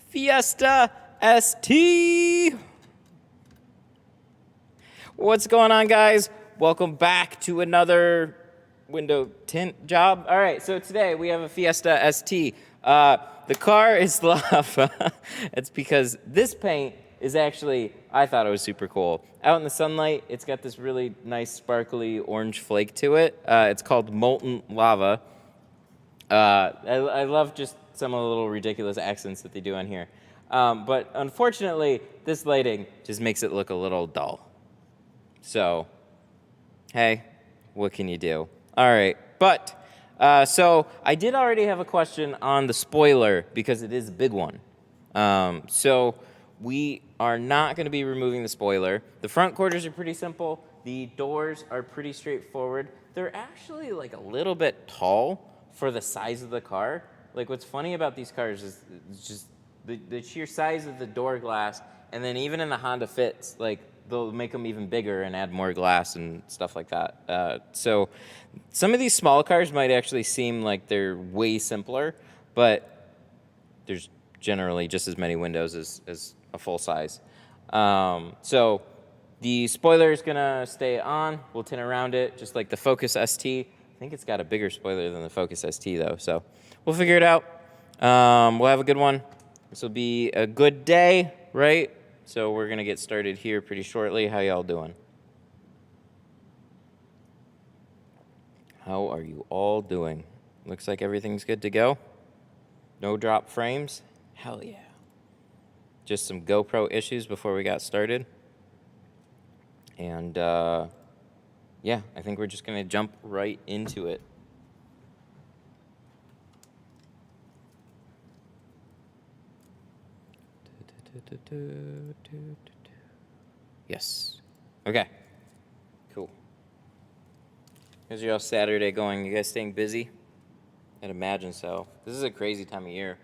Fiesta ST. What's going on, guys? Welcome back to another window tint job. All right, so today we have a Fiesta ST. The car is lava. It's because this paint is actually, I thought it was super cool. Out in the sunlight, it's got this really nice sparkly orange flake to it. It's called molten lava. I love just some of the little ridiculous accents that they do on here. But unfortunately, this lighting just makes it look a little dull. So, hey, what can you do? All right, but, so I did already have a question on the spoiler because it is a big one. So we are not going to be removing the spoiler. The front quarters are pretty simple. The doors are pretty straightforward. They're actually like a little bit tall for the size of the car. Like, what's funny about these cars is just the sheer size of the door glass, and then even in the Honda Fits, like, they'll make them even bigger and add more glass and stuff like that. So some of these small cars might actually seem like they're way simpler, but there's generally just as many windows as a full size. So the spoiler is gonna stay on. We'll tint around it, just like the Focus ST. I think it's got a bigger spoiler than the Focus ST, though, so we'll figure it out. We'll have a good one. This will be a good day, right? So we're going to get started here pretty shortly. How y'all doing? How are you all doing? Looks like everything's good to go. No drop frames? Hell yeah. Just some GoPro issues before we got started. And, yeah, I think we're just going to jump right into it. Yes. Okay. Cool. How's your Saturday going? You guys staying busy? I'd imagine so. This is a crazy time of year.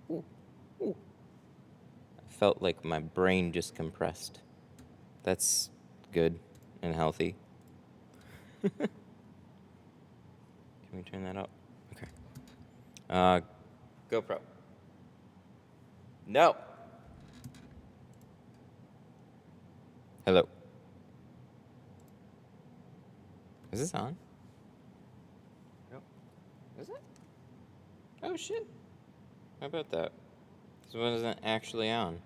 Ooh. Ooh. I felt like my brain just compressed. That's good and healthy. Can we turn that up? Okay. GoPro. No. Hello. Is this on? No. Is it? Oh, shit. How about that? This one isn't actually on.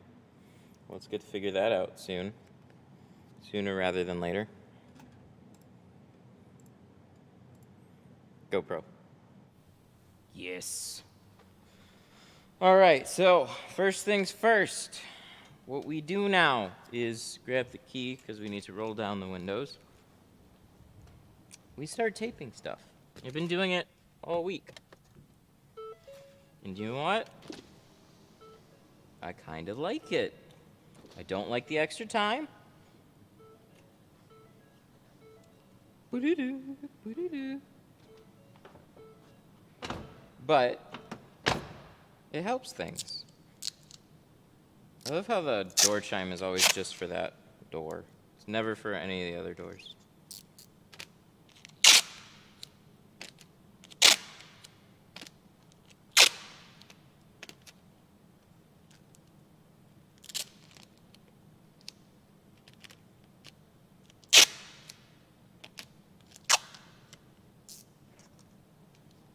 Well, it's good to figure that out soon. Sooner rather than later. GoPro. Yes. All right, so first things first. What we do now is grab the key because we need to roll down the windows. We start taping stuff. I've been doing it all week. And you know what? I kind of like it. I don't like the extra time. But it helps things. I love how the door chime is always just for that door. It's never for any of the other doors.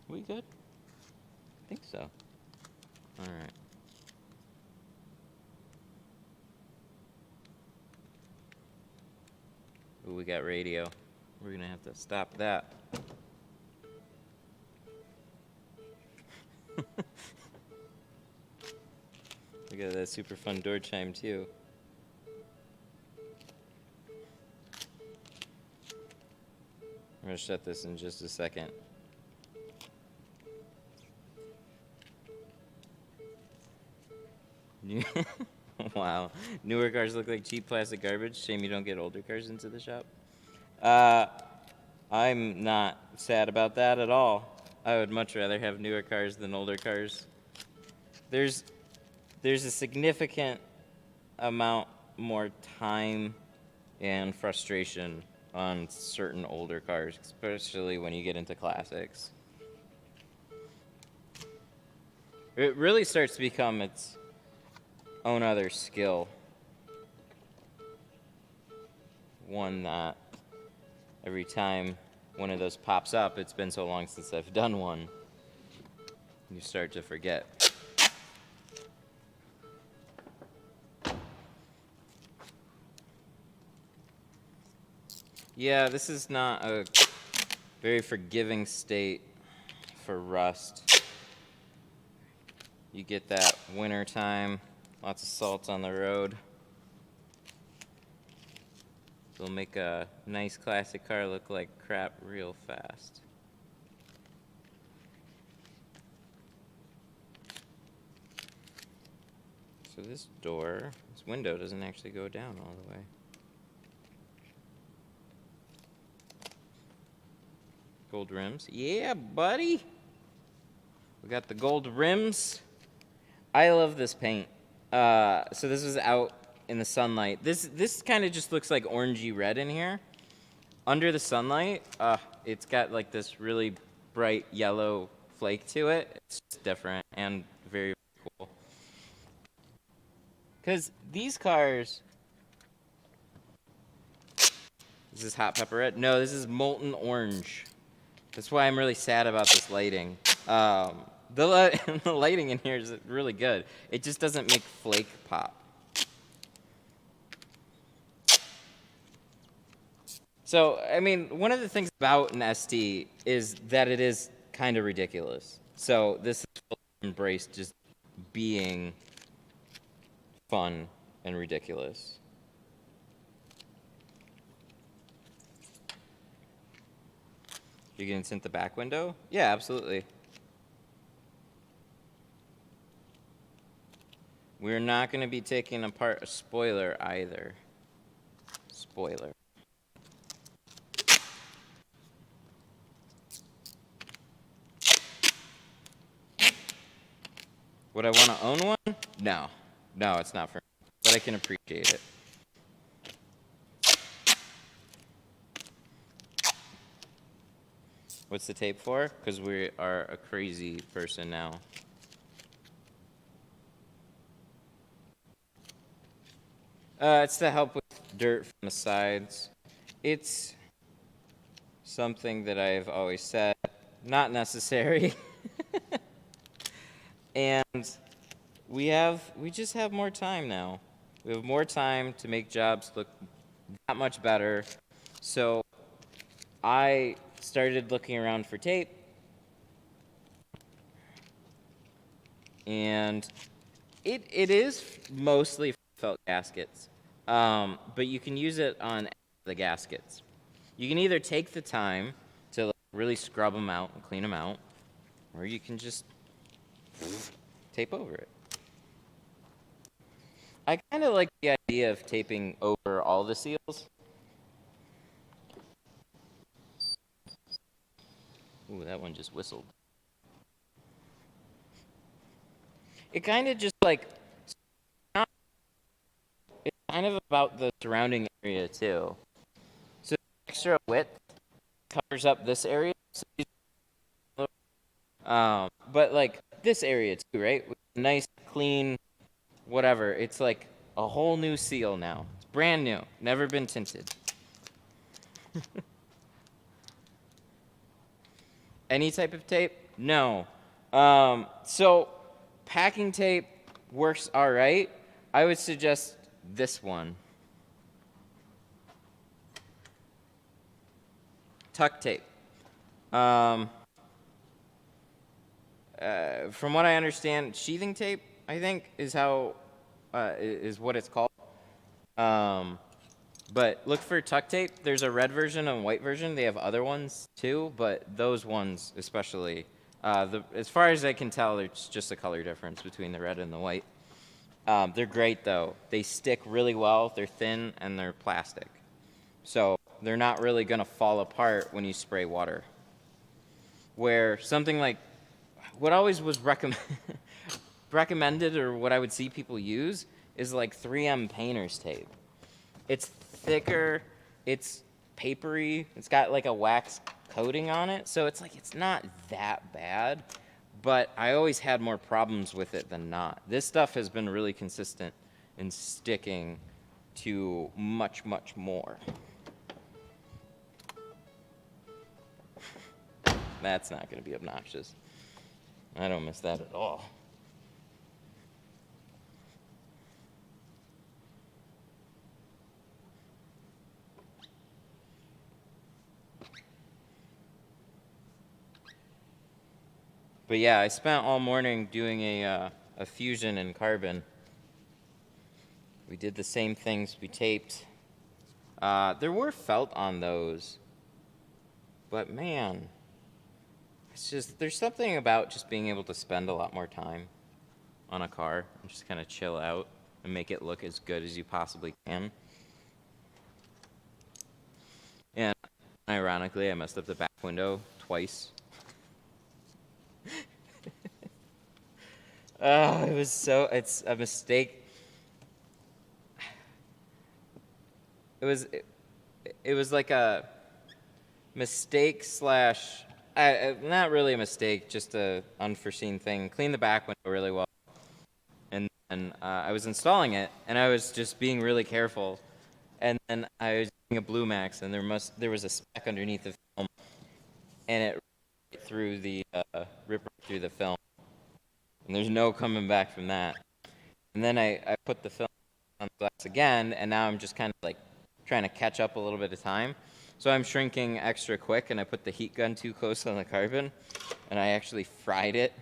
We good? I think so. All right. Ooh, we got radio. We're gonna have to stop that. We got that super fun door chime too. I'm gonna shut this in just a second. Wow. Newer cars look like cheap plastic garbage. Shame you don't get older cars into the shop. I'm not sad about that at all. I would much rather have newer cars than older cars. There's a significant amount more time and frustration on certain older cars, especially when you get into classics. It really starts to become own other skill. One that every time one of those pops up, it's been so long since I've done one, you start to forget. Yeah, this is not a very forgiving state for rust. You get that winter time, lots of salt on the road. It'll make a nice classic car look like crap real fast. So this window doesn't actually go down all the way. Gold rims. Yeah, buddy. We got the gold rims. I love this paint. So this was out in the sunlight. This kind of just looks like orangey red in here. Under the sunlight, it's got like this really bright yellow flake to it. It's just different and very, very cool. Because these cars... Is this hot pepper red? No, this is molten orange. That's why I'm really sad about this lighting. The lighting in here is really good. It just doesn't make flake pop. So, I mean, one of the things about an ST is that it is kind of ridiculous. So this is embraced just being fun and ridiculous. You're gonna tint the back window? Yeah, absolutely. We're not gonna be taking apart a spoiler either. Spoiler. Would I want to own one? No. No, it's not for me. But I can appreciate it. What's the tape for? Because we are a crazy person now. It's to help with dirt from the sides. It's something that I've always said, not necessary. And we just have more time now. We have more time to make jobs look that much better. So I started looking around for tape, and it is mostly felt gaskets, but you can use it on the gaskets. You can either take the time to really scrub them out and clean them out, or you can just tape over it. I kind of like the idea of taping over all the seals. Ooh, that one just whistled. It kind of just it's kind of about the surrounding area too. So the extra width covers up this area. But like this area too, right? With nice, clean, whatever. It's like a whole new seal now. It's brand new, never been tinted. Any type of tape? No. So packing tape works all right. I would suggest this one. Tuck tape. From what I understand, sheathing tape, I think, is what it's called. But look for tuck tape. There's a red version and a white version. They have other ones too, but those ones especially, as far as I can tell, it's just a color difference between the red and the white. They're great though. They stick really well. They're thin and they're plastic. So they're not really gonna fall apart when you spray water. Where something like, what always was recommended or what I would see people use is like 3M painter's tape. It's thicker, it's papery, it's got like a wax coating on it, so it's like it's not that bad, but I always had more problems with it than not. This stuff has been really consistent in sticking to much, much more. That's not going to be obnoxious. I don't miss that at all. But yeah, I spent all morning doing a fusion in carbon. We did the same things. We taped. There were felt on those, but man, it's just, there's something about just being able to spend a lot more time on a car and just kind of chill out and make it look as good as you possibly can. And ironically, I messed up the back window twice. Oh, it's a mistake. It was like a mistake slash, not really a mistake, just a unforeseen thing. Cleaned the back window really well. And then I was installing it, and I was just being really careful. And then I was using a Blue Max, and there was a speck underneath the film, and it ripped through the film. And there's no coming back from that. And then I put the film on the glass again, and now I'm just kind of like trying to catch up a little bit of time. So I'm shrinking extra quick, and I put the heat gun too close on the carbon, and I actually fried it.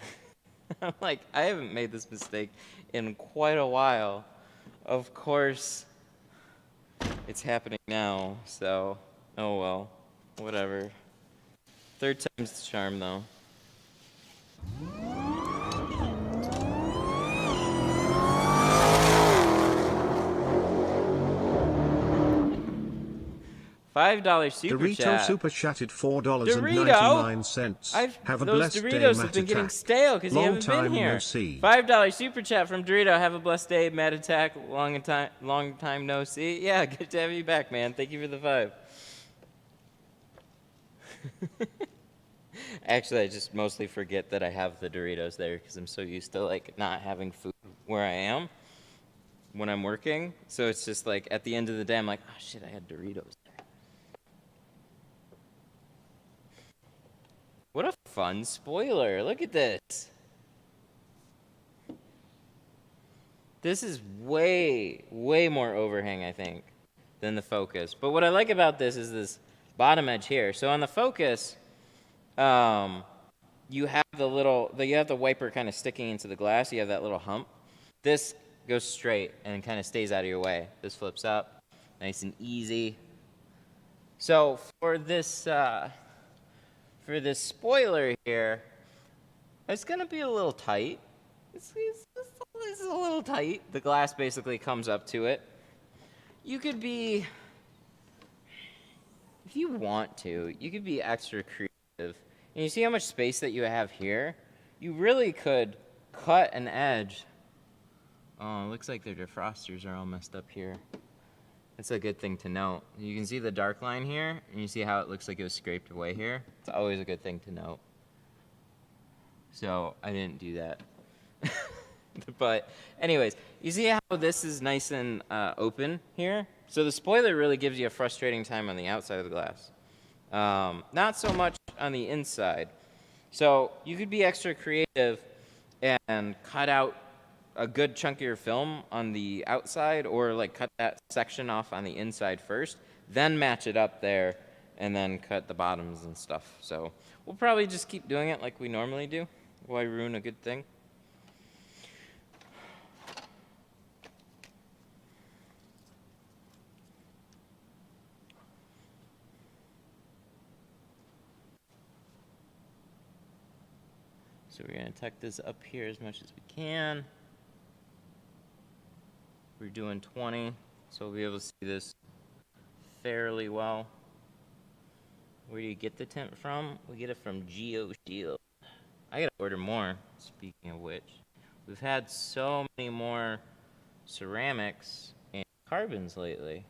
I'm like, I haven't made this mistake in quite a while. Of course, it's happening now, so oh well, whatever. Third time's the charm, though. $5 super Dorito chat. super chatted $4.99. Have a blessed day, Doritos have been getting stale because you haven't been here. No see. $5 super chat from Dorito. Have a blessed day, Mad Attack. Long time no see. Yeah, good to have you back, man. Thank you for the 5. Actually, I just mostly forget that I have the Doritos there because I'm so used to like not having food where I am when I'm working. So it's just like at the end of the day, I'm like, oh shit, I had Doritos there. What a fun spoiler. Look at this. This is way, way more overhang, I think, than the Focus. But what I like about this is this bottom edge here. So on the Focus, you have the wiper kind of sticking into the glass. You have that little hump. This goes straight and kind of stays out of your way. This flips up, nice and easy. So for this spoiler here, it's going to be a little tight. It's a little tight. The glass basically comes up to it. You could be, if you want to, you could be extra creative. And you see how much space that you have here? You really could cut an edge. Oh, it looks like their defrosters are all messed up here. That's a good thing to note. You can see the dark line here, and you see how it looks like it was scraped away here. It's always a good thing to note. So I didn't do that. But anyways, you see how this is nice and open here? So the spoiler really gives you a frustrating time on the outside of the glass. Not so much on the inside. So you could be extra creative and cut out a good chunk of your film on the outside, or like cut that section off on the inside first, then match it up there, and then cut the bottoms and stuff. So we'll probably just keep doing it like we normally do. Why ruin a good thing? So we're going to tuck this up here as much as we can. We're doing 20, so we'll be able to see this fairly well. Where do you get the tint from? We get it from Geo Shield. I gotta order more, speaking of which. We've had so many more ceramics and carbons lately.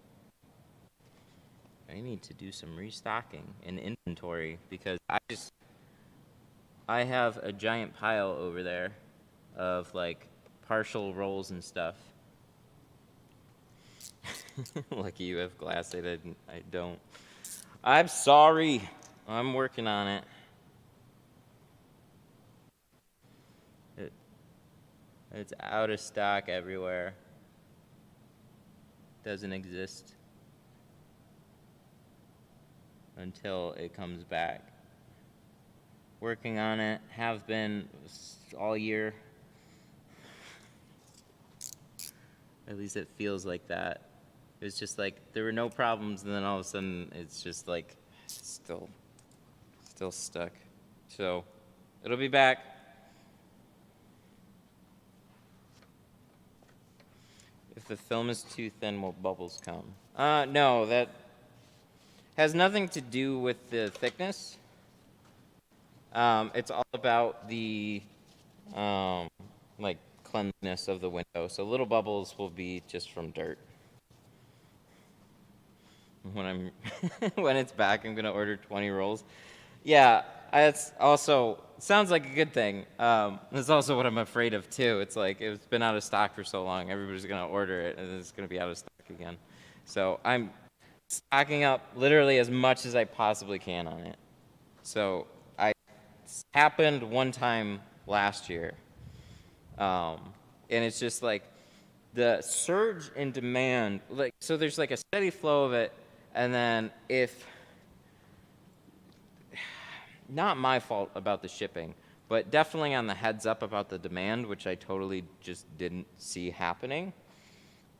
I need to do some restocking and inventory because I have a giant pile over there of like partial rolls and stuff. Lucky you have glass. I don't. I'm sorry. I'm working on it. It's out of stock everywhere. Doesn't exist until it comes back. Working on it, have been all year. At least it feels like that. It's just like there were no problems, and then all of a sudden it's just like still stuck. So it'll be back. If the film is too thin, will bubbles come? No, that has nothing to do with the thickness. It's all about the like cleanliness of the window. So little bubbles will be just from dirt. When when it's back, I'm gonna order 20 rolls. Yeah, it's also sounds like a good thing. It's also what I'm afraid of too. It's like it's been out of stock for so long, everybody's gonna order it, and it's gonna be out of stock again. So I'm stocking up literally as much as I possibly can on it. So it's happened one time last year, and it's just like the surge in demand. Like so, there's like a steady flow of it, and then if not my fault about the shipping, but definitely on the heads up about the demand, which I totally just didn't see happening.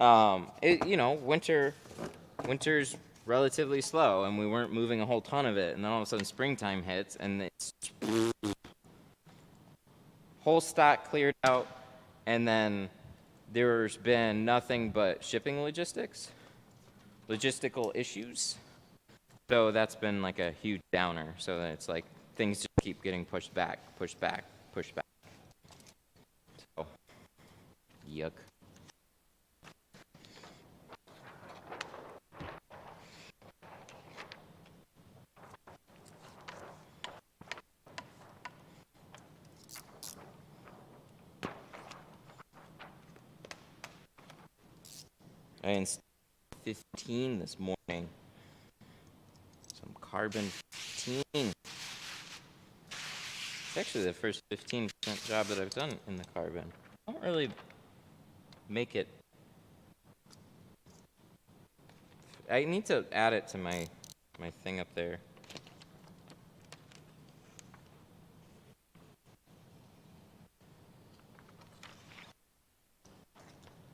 You know, winter's relatively slow, and we weren't moving a whole ton of it, and then all of a sudden springtime hits, and it's whole stock cleared out, and then there's been nothing but shipping logistical issues. So that's been like a huge downer. So that it's like things just keep getting pushed back. So, yuck. I installed 15 this morning. Some carbon 15. It's actually the first 15% job that I've done in the carbon. I don't really make it. I need to add it to my thing up there.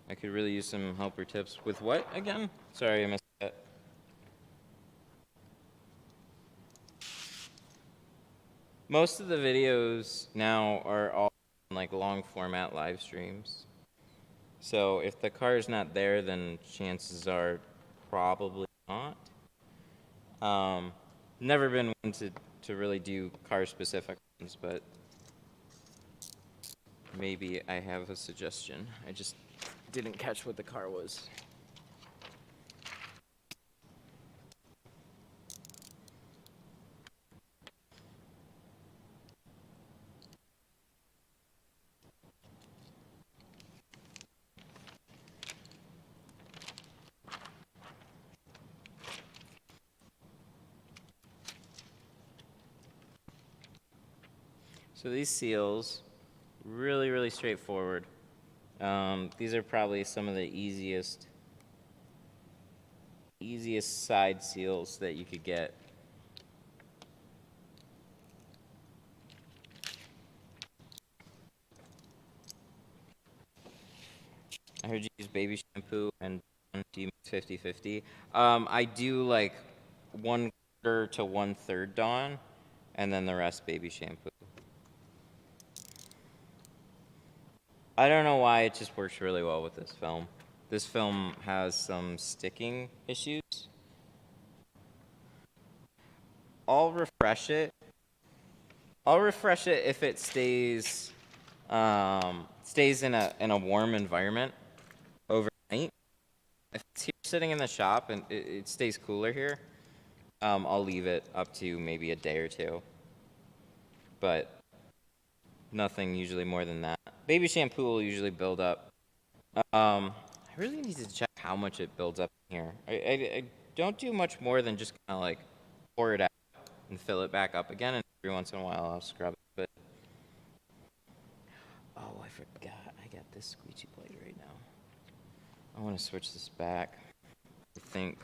I could really use some helper tips. With what again? Sorry, I missed that. Most of the videos now are all like long format live streams. So if the car is not there, then chances are probably not. Never been one to really do car specific ones, but maybe I have a suggestion. I just didn't catch what the car was. So these seals, really straightforward. These are probably some of the easiest side seals that you could get. I heard you use baby shampoo and do you mix 50-50? I do like 1/4 to 1/3 Dawn, and then the rest baby shampoo. I don't know why, it just works really well with this film. This film has some sticking issues. I'll refresh it if it stays in a warm environment overnight. If it's here sitting in the shop and it stays cooler here, I'll leave it up to maybe a day or two. But Nothing usually more than that. Baby shampoo will usually build up. I really need to check how much it builds up in here. I don't do much more than just kind of like pour it out and fill it back up again, and every once in a while I'll scrub it. But oh, I forgot. I got this squeegee blade right now. I want to switch this back. I think.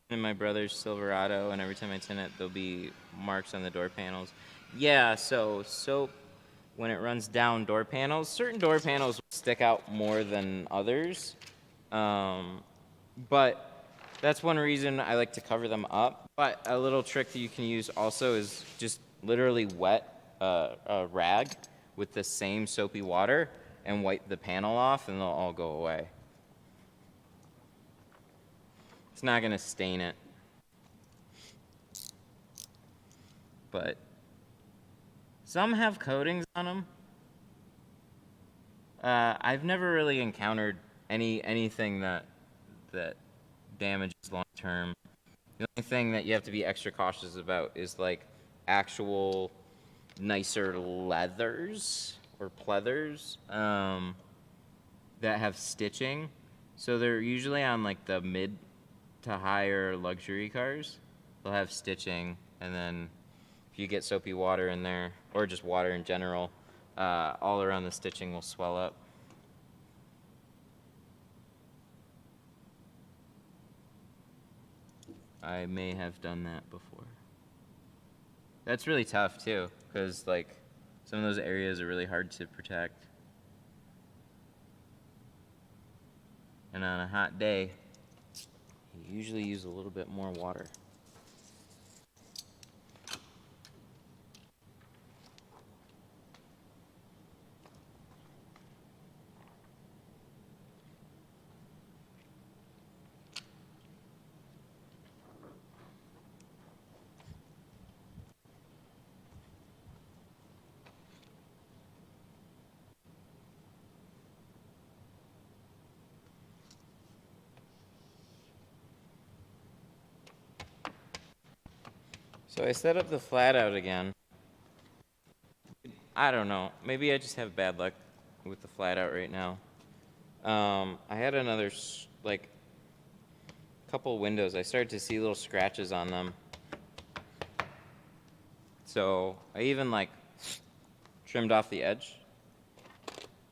In my brother's Silverado, and every time I tint it, there'll be marks on the door panels. Yeah, so soap, when it runs down door panels, certain door panels will stick out more than others. But that's one reason I like to cover them up. But a little trick that you can use also is just literally wet a rag with the same soapy water and wipe the panel off, and they'll all go away. It's not going to stain it. But some have coatings on them. I've never really encountered anything that damages long term. The only thing that you have to be extra cautious about is like actual nicer leathers or pleathers that have stitching. So they're usually on like the mid to higher luxury cars. They'll have stitching, and then if you get soapy water in there, or just water in general, all around the stitching will swell up. I may have done that before. That's really tough too, because like some of those areas are really hard to protect. And on a hot day, you usually use a little bit more water. So I set up the flat out again. I don't know. Maybe I just have bad luck with the flat out right now. I had another, like, couple windows. I started to see little scratches on them. So I even, like, trimmed off the edge.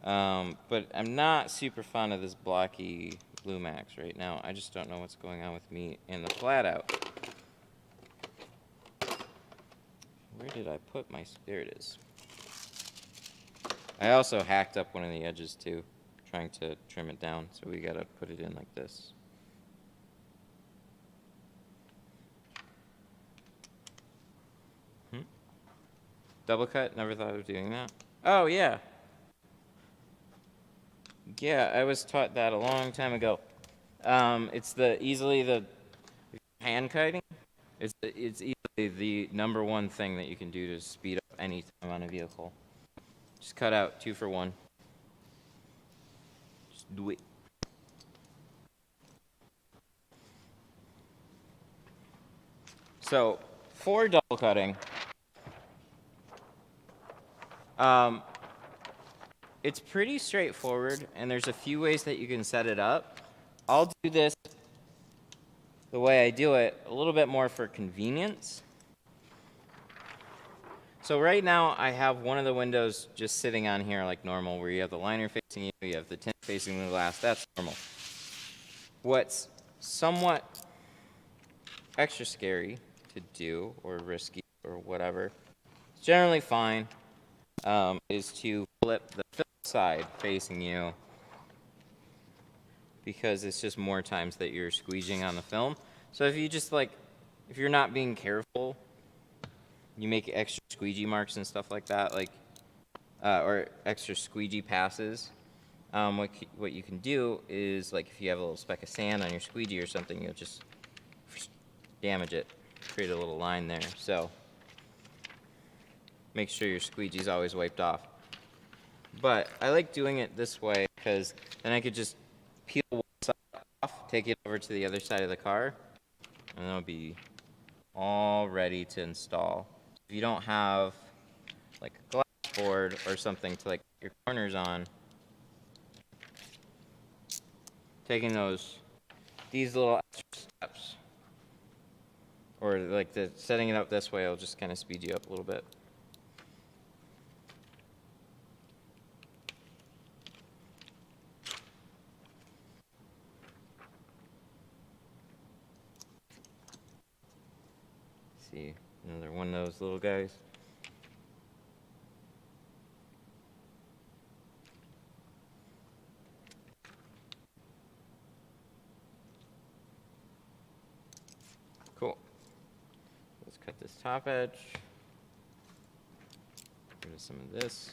But I'm not super fond of this blocky Blue Max right now. I just don't know what's going on with me and the flat out. Where did I put my, there it is. I also hacked up one of the edges too, trying to trim it down, so we gotta put it in like this. Double cut, never thought of doing that. Oh yeah. Yeah, I was taught that a long time ago. It's easily the hand cutting. It's easily the #1 thing that you can do to speed up any time on a vehicle. Just cut out 2 for 1. Just do it. So for double cutting, it's pretty straightforward, and there's a few ways that you can set it up. I'll do this the way I do it, a little bit more for convenience. So right now I have one of the windows just sitting on here like normal, where you have the liner facing you, you have the tint facing the glass. That's normal. What's somewhat extra scary to do, or risky, or whatever, it's generally fine, is to flip the film side facing you, because it's just more times that you're squeegeeing on the film. So if you just like, if you're not being careful, you make extra squeegee marks and stuff like that, like, or extra squeegee passes. What you can do is, like, if you have a little speck of sand on your squeegee or something, you'll just damage it, create a little line there. So make sure your squeegee's always wiped off. But I like doing it this way because then I could just peel one side off, take it over to the other side of the car, and it'll be all ready to install. If you don't have like a glass board or something to like put your corners on, taking these little extra steps, or like setting it up this way will just kind of speed you up a little bit. See, another one of those little guys. Cool. Let's cut this top edge. Give it some of this.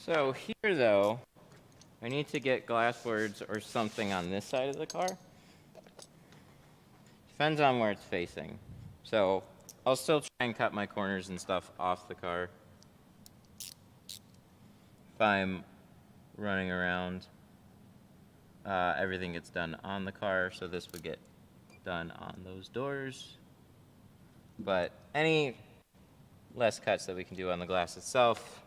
So here, though, I need to get glass boards or something on this side of the car. Depends on where it's facing. So I'll still try and cut my corners and stuff off the car if I'm running around. Everything gets done on the car, so this would get done on those doors. But any less cuts that we can do on the glass itself,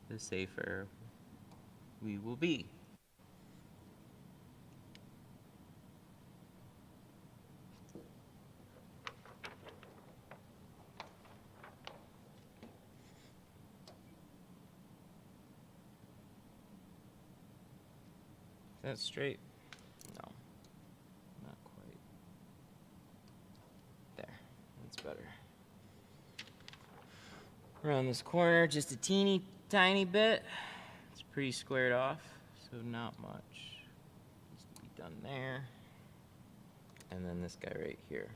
the safer we will be. Is that straight? No, not quite. There, that's better. Around this corner, just a teeny tiny bit. It's pretty squared off, so not much needs to be done there. And then this guy right here.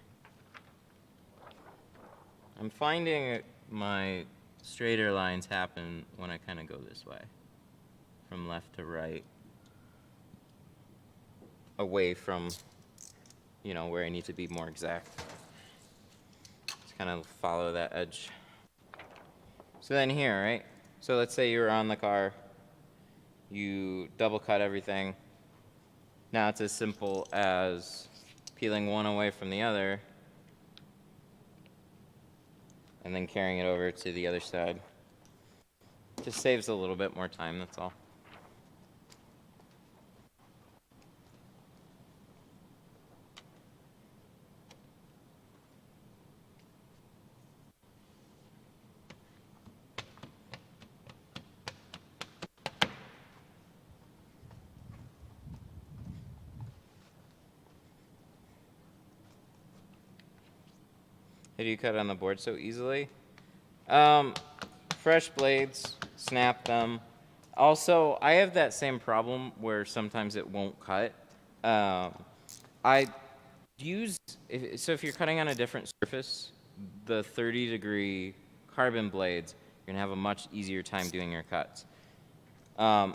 I'm finding my straighter lines happen when I kind of go this way, from left to right, away from, you know, where I need to be more exact. Just kind of follow that edge. So then here, right? So let's say you're on the car, you double cut everything. Now it's as simple as peeling one away from the other and then carrying it over to the other side. Just saves a little bit more time, that's all. How do you cut on the board so easily? Fresh blades, snap them. Also, I have that same problem where sometimes it won't cut. I use, so if you're cutting on a different surface, the 30-degree carbon blades, you're gonna have a much easier time doing your cuts.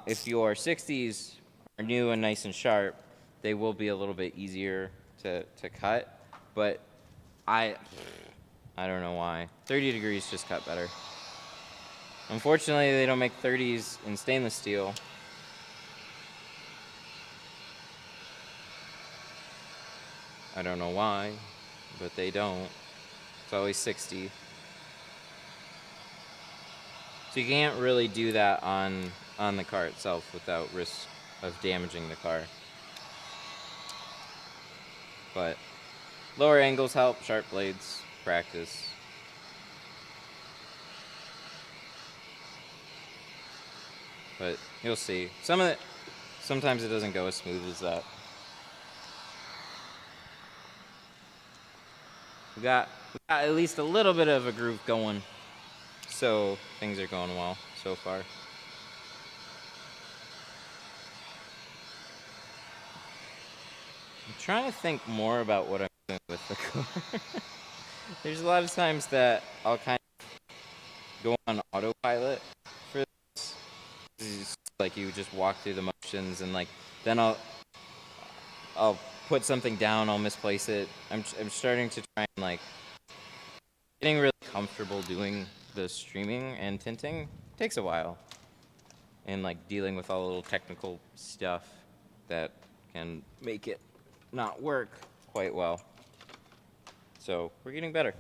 If your 60s are new and nice and sharp, they will be a little bit easier to cut, but I don't know why. 30 degrees just cut better. Unfortunately, they don't make 30s in stainless steel. I don't know why, but they don't. It's always 60. So you can't really do that on the car itself without risk of damaging the car. But lower angles help, sharp blades, practice. But you'll see. Sometimes it doesn't go as smooth as that. We got at least a little bit of a groove going So things are going well so far. I'm trying to think more about what I'm doing with the car. There's a lot of times that I'll kind of go on autopilot for this. It's like you just walk through the motions, and like then I'll put something down, I'll misplace it. I'm starting to try and like getting really comfortable doing the streaming and tinting. Takes a while, and like dealing with all the little technical stuff that can make it not work quite well. So we're getting better,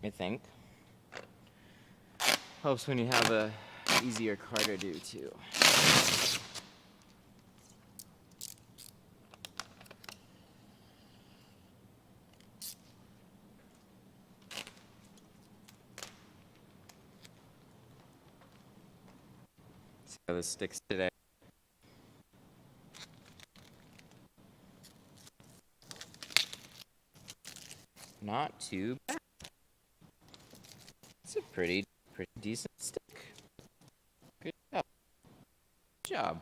I think. Helps when you have a easier car to do too. See how this sticks today. Not too bad. It's a pretty decent stick. Good job. Good job.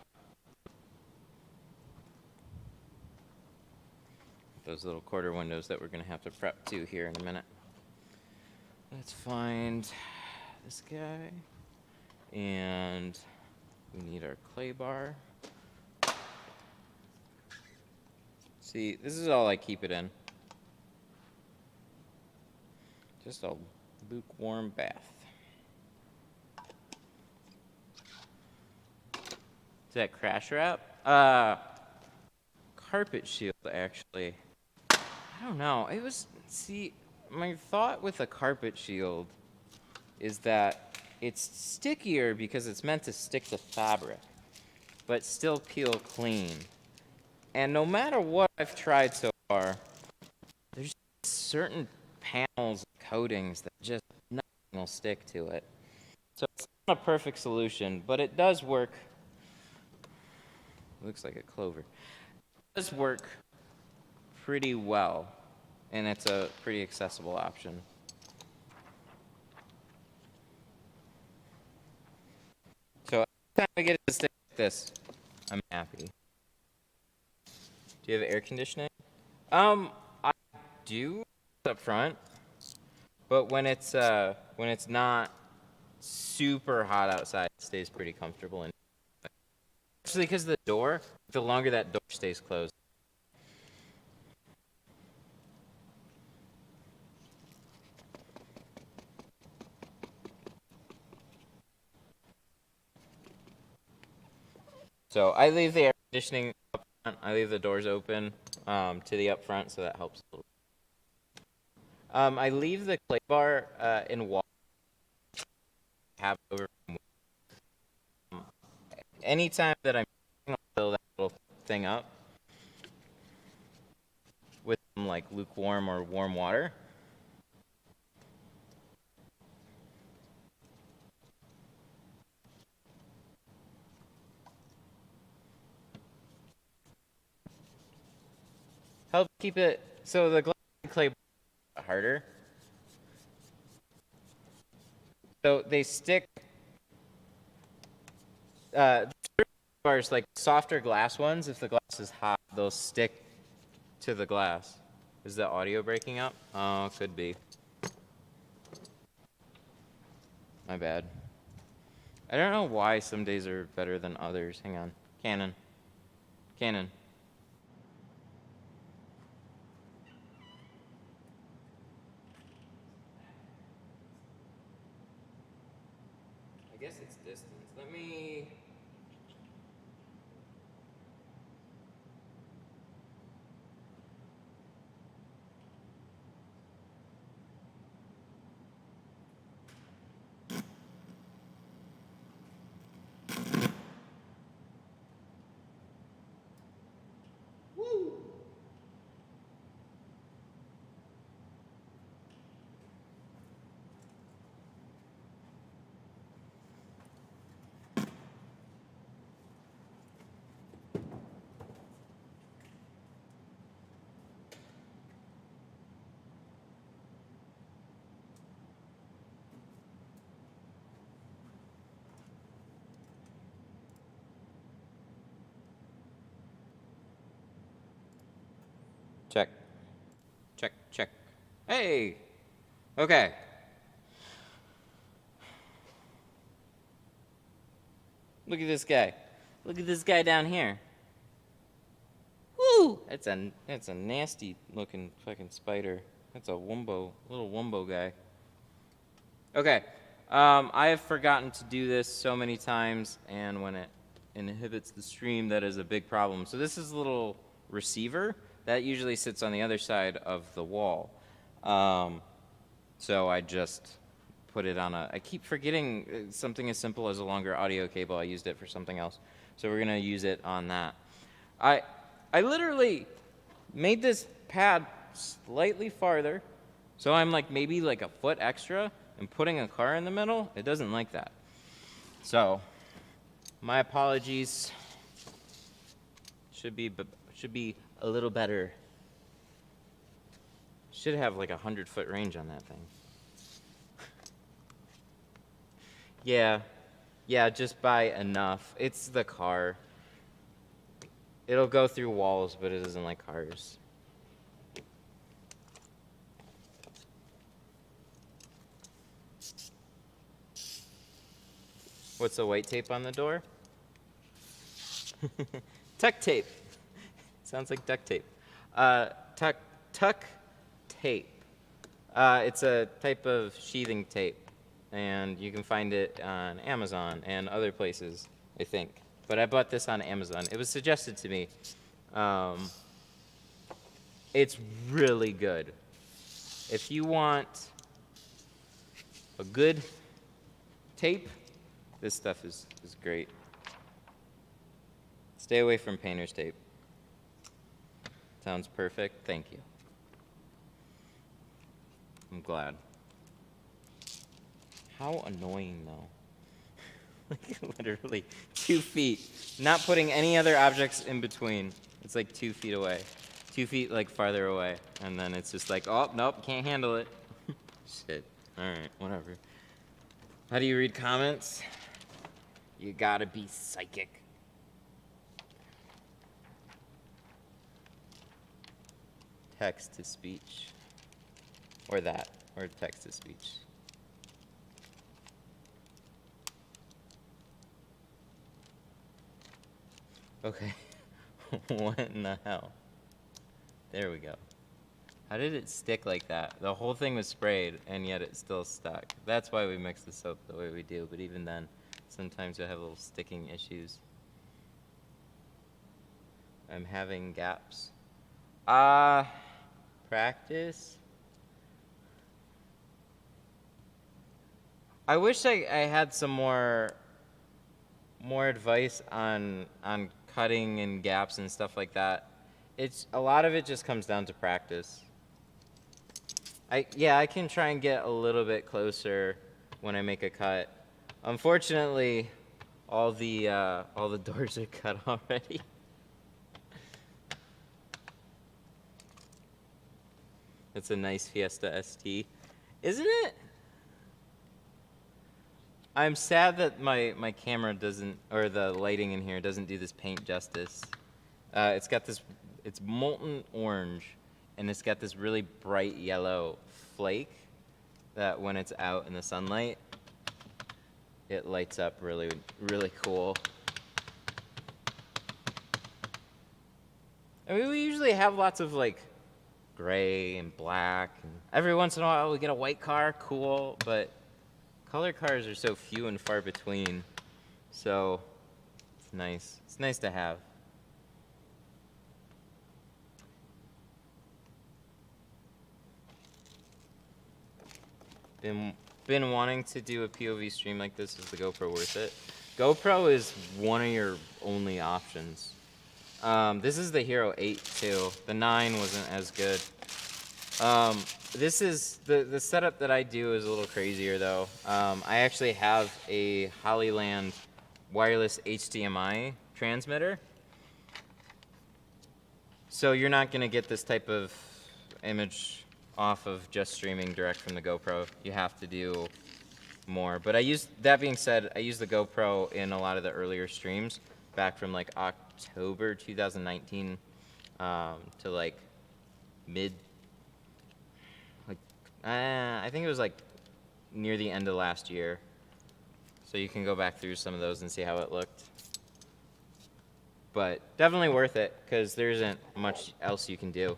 Those little quarter windows that we're gonna have to prep to here in a minute. Let's find this guy, and we need our clay bar. See, this is all I keep it in. Just a lukewarm bath. Is that crash wrap? Carpet shield, actually. I don't know. It was, see, my thought with a carpet shield is that it's stickier because it's meant to stick to fabric, but still peel clean. And no matter what I've tried so far, there's certain panels, coatings that just nothing will stick to it. So it's not a perfect solution, but it does work. Looks like a clover. It does work pretty well, and it's a pretty accessible option. So every time I get it to stick like this, I'm happy. Do you have air conditioning? I do up front, but when it's not super hot outside, it stays pretty comfortable. And actually, because the door, the longer that door stays closed. So I leave the air conditioning up front. I leave the doors open to the up front, so that helps a little. I leave the clay bar in water. Have it over. Anytime that I'm I'll fill that little thing up with some like lukewarm or warm water. Help keep it so the glass and clay bar harder. So they stick. Bars like softer glass ones. If the glass is hot, they'll stick to the glass. Is the audio breaking up? Oh, could be. My bad. I don't know why some days are better than others. Hang on. Canon. Canon. I guess it's distance. Let me. check, check. Hey! Okay. Look at this guy. Look at this guy down here. Woo! That's a nasty looking fucking spider. That's a little wumbo guy. Okay. I have forgotten to do this so many times, and when it inhibits the stream, that is a big problem. So this is a little receiver that usually sits on the other side of the wall. So I just put it on I keep forgetting something as simple as a longer audio cable. I used it for something else. So we're gonna use it on that. I literally made this pad slightly farther, so I'm like maybe like a foot extra, and putting a car in the middle, it doesn't like that. So, my apologies. Should be a little better. Should have like 100-foot range on that thing. Yeah, just by enough. It's the car. It'll go through walls, but it doesn't like cars. What's the white tape on the door? Tuck tape. Sounds like duct tape. Tuck tape. It's a type of sheathing tape, and you can find it on Amazon and other places, I think. But I bought this on Amazon. It was suggested to me. It's really good. If you want a good tape, this stuff is great. Stay away from painter's tape. Sounds perfect. Thank you. I'm glad. How annoying, though. Like, literally 2 feet. Not putting any other objects in between. It's like 2 feet away. 2 feet, like, farther away. And then it's just like, oh, nope, can't handle it. Shit. All right, whatever. How do you read comments? You gotta be psychic. Text to speech. Or that. Or text to speech. Okay. What in the hell? There we go. How did it stick like that? The whole thing was sprayed, and yet it still stuck. That's why we mix the soap the way we do, but even then, sometimes you'll have little sticking issues. I'm having gaps. Practice? I wish I had some more advice on cutting and gaps and stuff like that. It's a lot of it just comes down to practice. I can try and get a little bit closer when I make a cut. Unfortunately, all the doors are cut already. It's a nice Fiesta ST, isn't it? I'm sad that my camera doesn't, or the lighting in here doesn't do this paint justice. It's got this, it's molten orange, and it's got this really bright yellow flake that when it's out in the sunlight, it lights up really, really cool. I mean, we usually have lots of like gray and black, and every once in a while we get a white car, cool, but color cars are so few and far between, so it's nice. It's nice to have. Been wanting to do a POV stream like this. Is the GoPro worth it? GoPro is one of your only options. This is the Hero 8 too. The 9 wasn't as good. This is the setup that I do is a little crazier though. I actually have a Hollyland wireless HDMI transmitter. So you're not gonna get this type of image off of just streaming direct from the GoPro. You have to do more. But that being said, I use the GoPro in a lot of the earlier streams back from like October 2019 to like mid I think it was like near the end of last year. So you can go back through some of those and see how it looked. But definitely worth it, because there isn't much else you can do.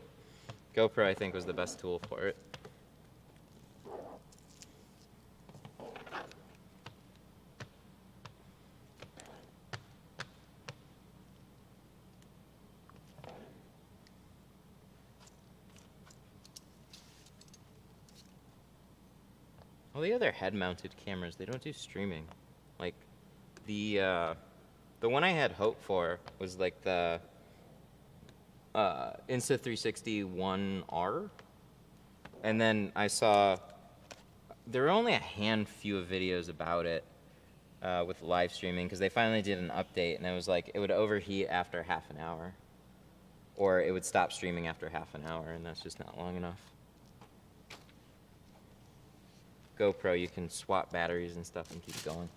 GoPro, I think, was the best tool for it. All the other head-mounted cameras, they don't do streaming. Like, the one I had hope for was like the Insta360 1R. And then I saw, there were only a few of videos about it with live streaming, because they finally did an update, and it was like, it would overheat after half an hour. Or it would stop streaming after half an hour, and that's just not long enough. GoPro, you can swap batteries and stuff and keep going.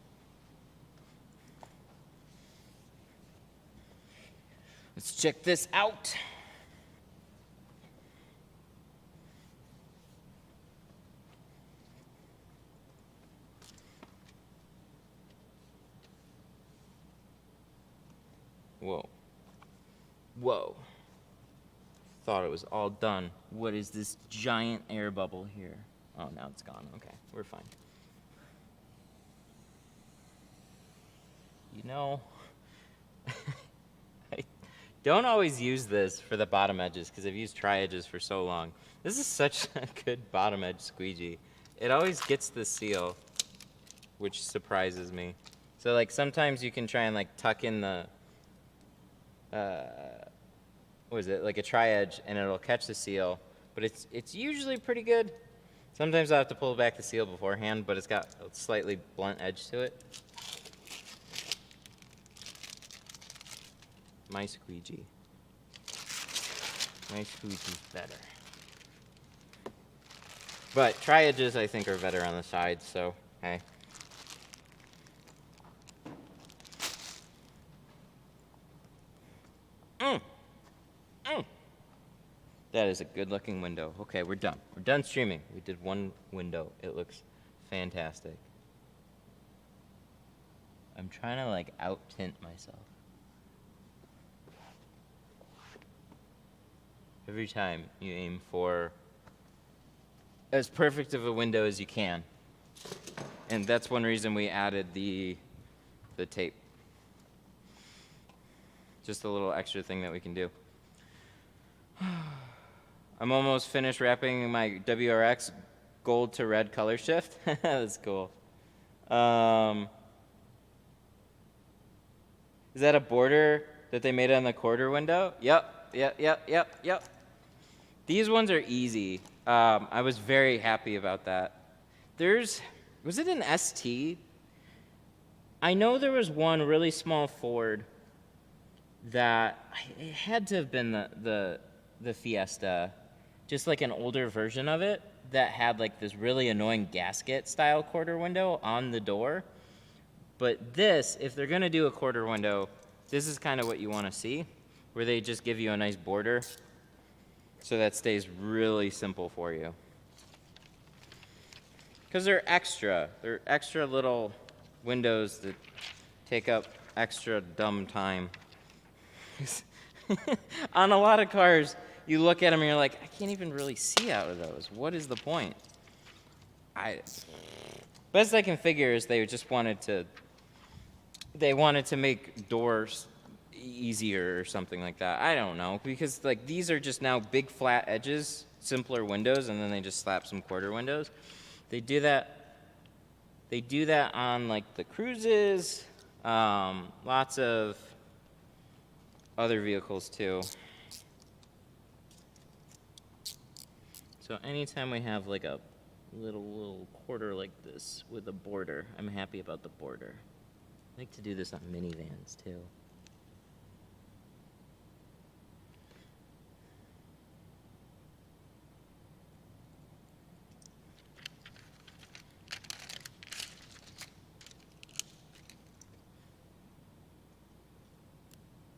Let's check this out. Whoa. Whoa. Thought it was all done. What is this giant air bubble here? Oh, now it's gone. Okay, we're fine. You know, I don't always use this for the bottom edges, because I've used tri-edges for so long. This is such a good bottom edge squeegee. It always gets the seal, which surprises me. So like sometimes you can try and like tuck in the, what is it, like a tri-edge, and it'll catch the seal, but it's usually pretty good. Sometimes I have to pull back the seal beforehand, but it's got a slightly blunt edge to it. My squeegee. My squeegee's better. But tri-edges, I think, are better on the sides, so hey. That is a good-looking window. Okay, we're done. We're done streaming. We did one window. It looks fantastic. I'm trying to, like, out-tint myself. Every time you aim for as perfect of a window as you can. And that's one reason we added the tape. Just a little extra thing that we can do. I'm almost finished wrapping my WRX gold to red color shift. That's cool. Is that a border that they made on the quarter window? Yep. These ones are easy. I was very happy about that. Was it an ST? I know there was one really small Ford that, it had to have been the Fiesta, just like an older version of it that had like this really annoying gasket style quarter window on the door. But this, if they're gonna do a quarter window, this is kind of what you wanna see, where they just give you a nice border so that stays really simple for you. Because they're extra little windows that take up extra dumb time. On a lot of cars, you look at them and you're like, I can't even really see out of those. What is the point? Best I can figure is they just wanted to make doors easier or something like that. I don't know, because like these are just now big flat edges, simpler windows, and then they just slap some quarter windows. They do that on like the Cruises, lots of other vehicles too. So anytime we have like a little quarter like this with a border, I'm happy about the border. I like to do this on minivans too.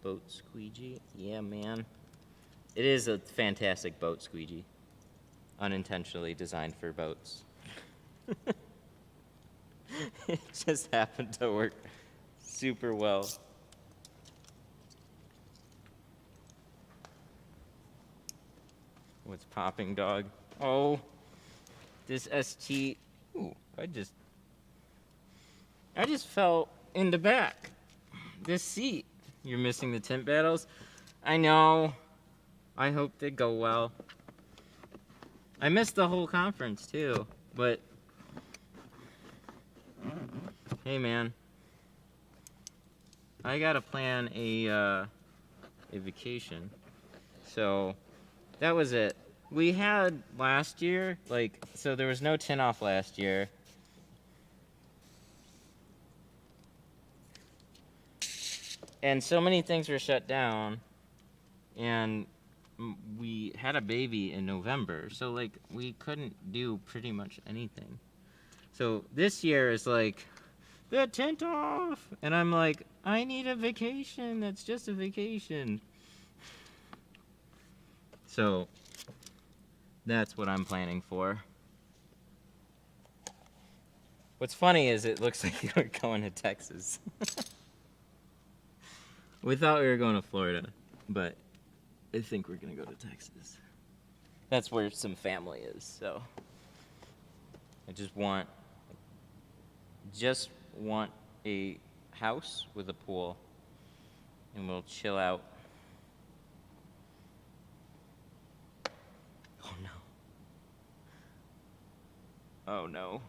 Boat squeegee, yeah man. It is a fantastic boat squeegee. unintentionally designed for boats. It just happened to work super well. What's popping, dog? Oh, this ST. Ooh, I just fell in the back. This seat. You're missing the tint battles? I know. I hope they go well. I missed the whole conference too, but hey man, I gotta plan a vacation. So that was it. We had last year, so there was no tint off last year. And so many things were shut down, and we had a baby in November, so like we couldn't do pretty much anything. So this year is like, the tint off, and I'm like, I need a vacation. That's just a vacation. So that's what I'm planning for. What's funny is it looks like we're going to Texas. We thought we were going to Florida, but I think we're gonna go to Texas. That's where some family is, so I just want a house with a pool, and we'll chill out. Oh no. Oh no.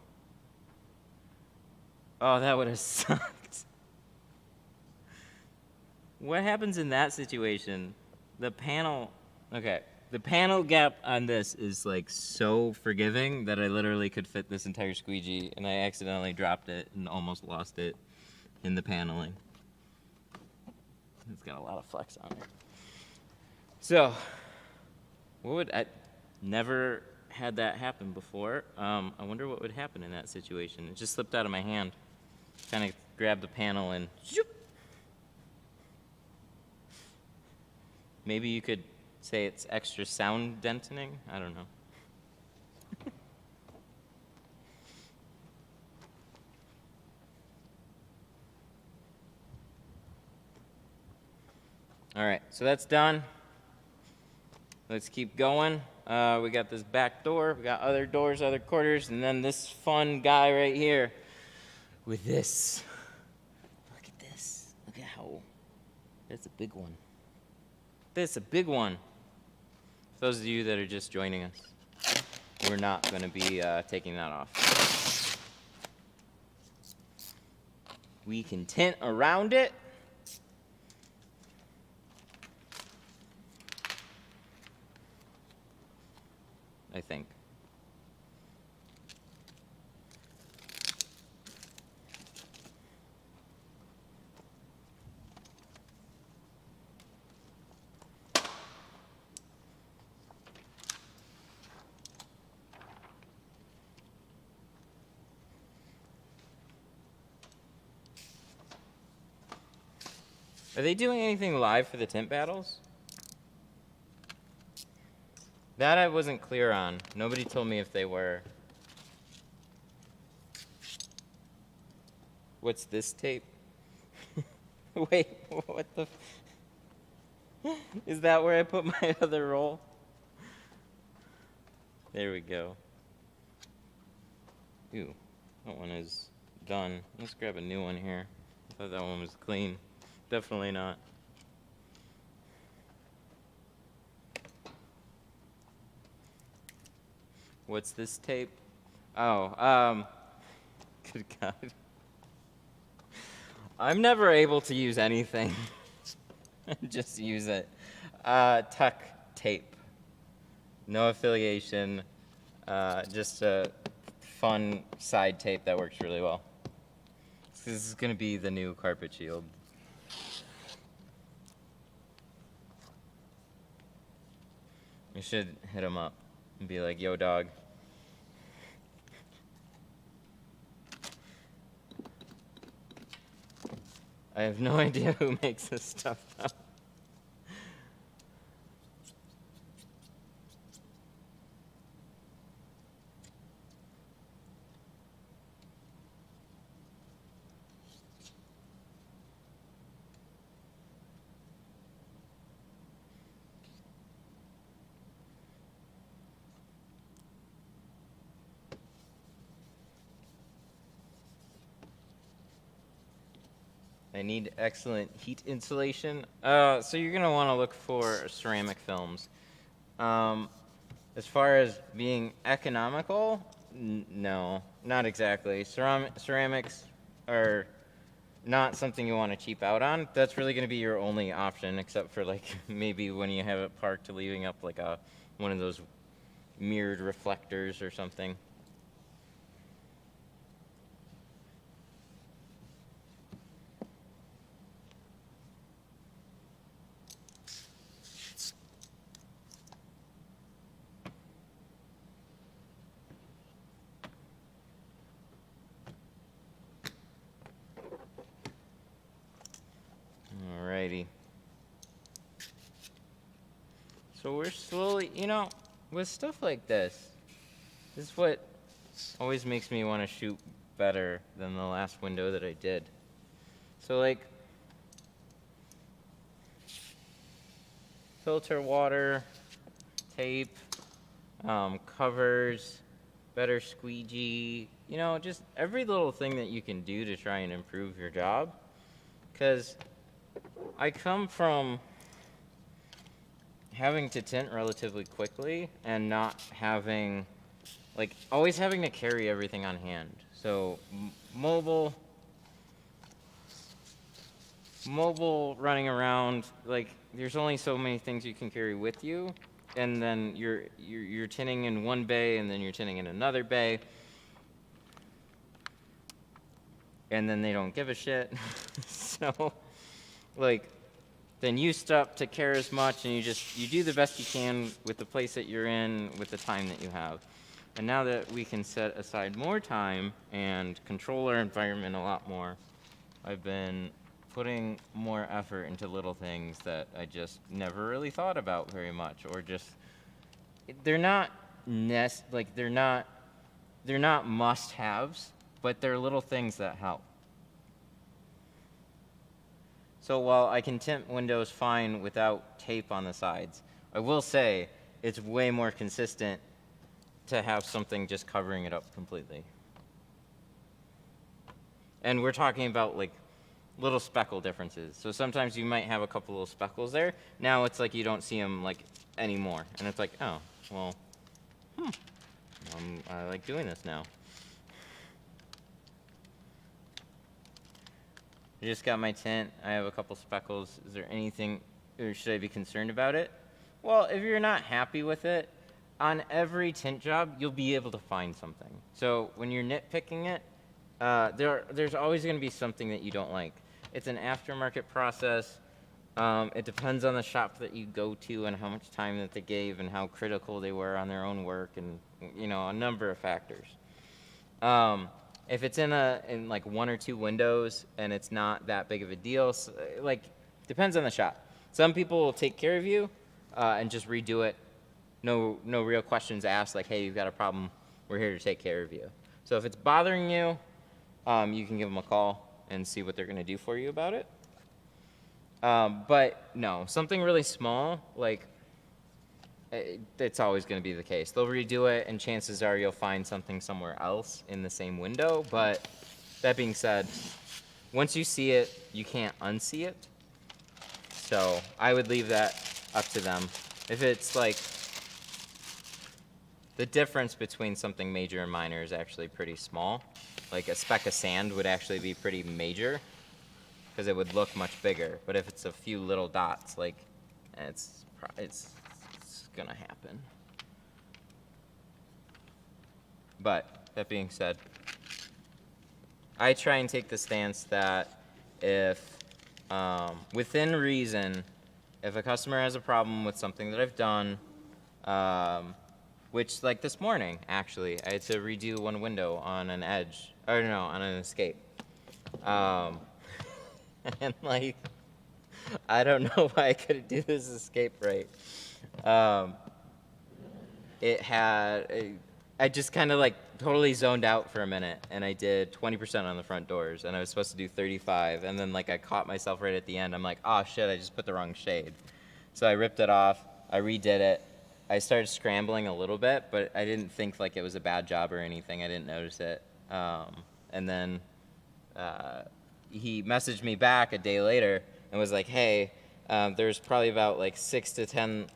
Oh, that would have sucked. What happens in that situation? The panel gap on this is like so forgiving that I literally could fit this entire squeegee, and I accidentally dropped it and almost lost it in the paneling. It's got a lot of flex on it. So, I never had that happen before. I wonder what would happen in that situation. It just slipped out of my hand. Kind of grabbed the panel and zoop. Maybe you could say it's extra sound deadening? I don't know. All right, so that's done. Let's keep going. We got this back door, we got other doors, other quarters, and then this fun guy right here with this. Look at this. Look at how, that's a big one. That's a big one. For those of you that are just joining us, we're not going to be taking that off. We can tint around it. I think. Are they doing anything live for the tint battles? That I wasn't clear on. Nobody told me if they were. What's this tape? Wait, what the? Is that where I put my other roll? There we go. Ew, that one is done. Let's grab a new one here. I thought that one was clean. Definitely not. What's this tape? Oh, good God. I'm never able to use anything. Just use it. Tuck tape. No affiliation. Just a fun side tape that works really well. This is going to be the new carpet shield. You should hit him up and be like, yo, dog. I have no idea who makes this stuff up. They need excellent heat insulation. So you're gonna want to look for ceramic films. As far as being economical, no, not exactly. Ceramics are not something you want to cheap out on. That's really going to be your only option, except for like maybe when you have it parked, leaving up like one of those mirrored reflectors or something. Alrighty. So we're slowly, with stuff like this is what always makes me want to shoot better than the last window that I did. So like, filter water, tape, covers, better squeegee, just every little thing that you can do to try and improve your job. Because I come from having to tint relatively quickly and not having, like, always having to carry everything on hand. So mobile running around, like, there's only so many things you can carry with you, and then you're tinting in one bay, and then you're tinting in another bay, and then they don't give a shit. So, like, then you stop to care as much, and you do the best you can with the place that you're in, with the time that you have. And now that we can set aside more time and control our environment a lot more, I've been putting more effort into little things that I just never really thought about very much, or just, they're not must-haves, but they're little things that help. So while I can tint windows fine without tape on the sides, I will say it's way more consistent to have something just covering it up completely. And we're talking about like little speckle differences. So sometimes you might have a couple little speckles there. Now it's like you don't see them like anymore. And it's like, oh, well, I like doing this now. I just got my tint. I have a couple speckles. Is there anything, or should I be concerned about it? Well, if you're not happy with it, on every tint job, you'll be able to find something. So when you're nitpicking it, there's always going to be something that you don't like. It's an aftermarket process. It depends on the shop that you go to and how much time that they gave and how critical they were on their own work, and a number of factors. If it's in like one or two windows and it's not that big of a deal, so, like, depends on the shop. Some people will take care of you and just redo it. No real questions asked, like, hey, you've got a problem, we're here to take care of you. So if it's bothering you, you can give them a call and see what they're gonna do for you about it. But no, something really small, like, it's always going to be the case. They'll redo it, and chances are you'll find something somewhere else in the same window. But that being said, once you see it, you can't unsee it. So I would leave that up to them. If it's like, the difference between something major and minor is actually pretty small. Like a speck of sand would actually be pretty major because it would look much bigger. But if it's a few little dots, like, it's gonna happen. But that being said, I try and take the stance that if within reason, if a customer has a problem with something that I've done, which, like this morning actually, I had to redo one window on an edge, or no, on an escape, and like, I don't know why I couldn't do this escape right. I just kind of like totally zoned out for a minute, and I did 20% on the front doors, and I was supposed to do 35, and then like I caught myself right at the end. I'm like, oh shit, I just put the wrong shade. So I ripped it off, I redid it. I started scrambling a little bit, but I didn't think like it was a bad job or anything. I didn't notice it. And then he messaged me back a day later and was like, hey, there's probably about like 6 to 10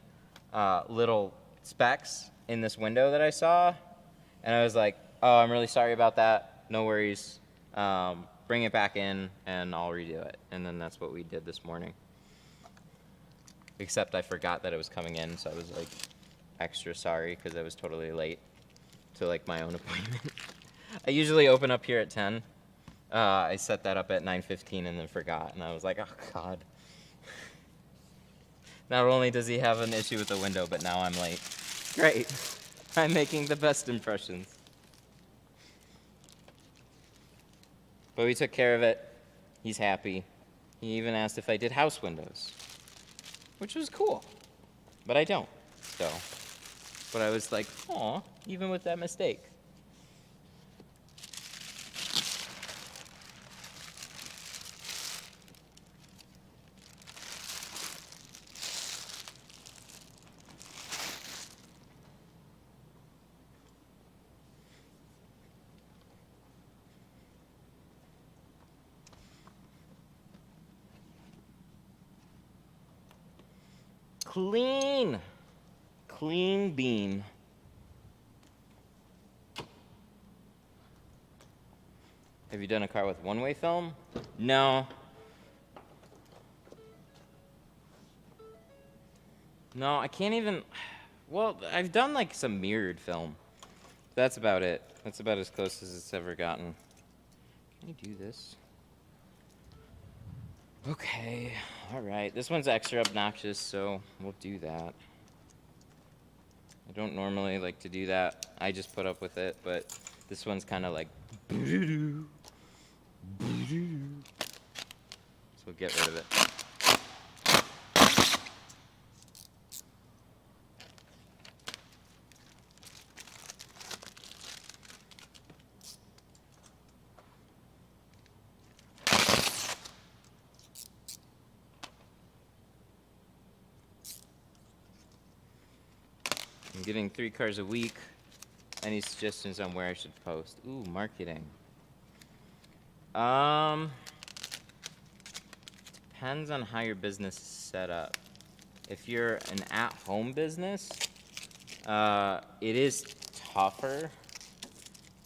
little specks in this window that I saw. And I was like, oh, I'm really sorry about that. No worries. Bring it back in and I'll redo it. And then that's what we did this morning. Except I forgot that it was coming in, so I was like extra sorry because I was totally late to like my own appointment. I usually open up here at 10. I set that up at 9:15 and then forgot, and I was like, oh God. Not only does he have an issue with the window, but now I'm late. Great. I'm making the best impressions. But we took care of it. He's happy. He even asked if I did house windows, which was cool. But I don't, so. But I was like, aw, even with that mistake. Clean beam. Have you done a car with one-way film? No. No, I can't even, well, I've done like some mirrored film. That's about it. That's about as close as it's ever gotten. Can you do this? Okay, all right. This one's extra obnoxious, so we'll do that. I don't normally like to do that. I just put up with it, but this one's kind of like, so we'll get rid of it. I'm getting 3 cars a week. Any suggestions on where I should post? Ooh, marketing. Depends on how your business is set up. If you're an at-home business, it is tougher.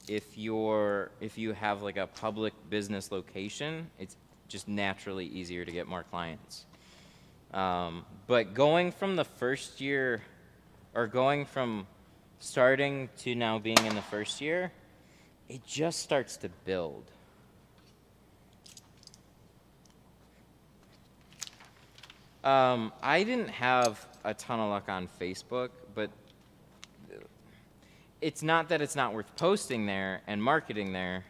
If you have like a public business location, it's just naturally easier to get more clients. But going from the first year, or going from starting to now being in the first year, it just starts to build. I didn't have a ton of luck on Facebook, but it's not that it's not worth posting there and marketing there.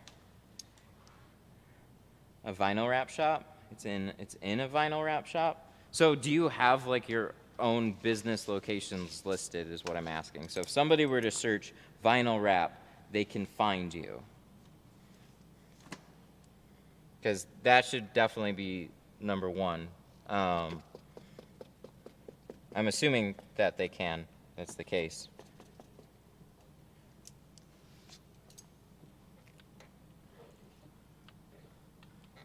A vinyl wrap shop? It's in a vinyl wrap shop. So do you have like your own business locations listed is what I'm asking. So if somebody were to search vinyl wrap, they can find you. Because that should definitely be number one. I'm assuming that they can. That's the case.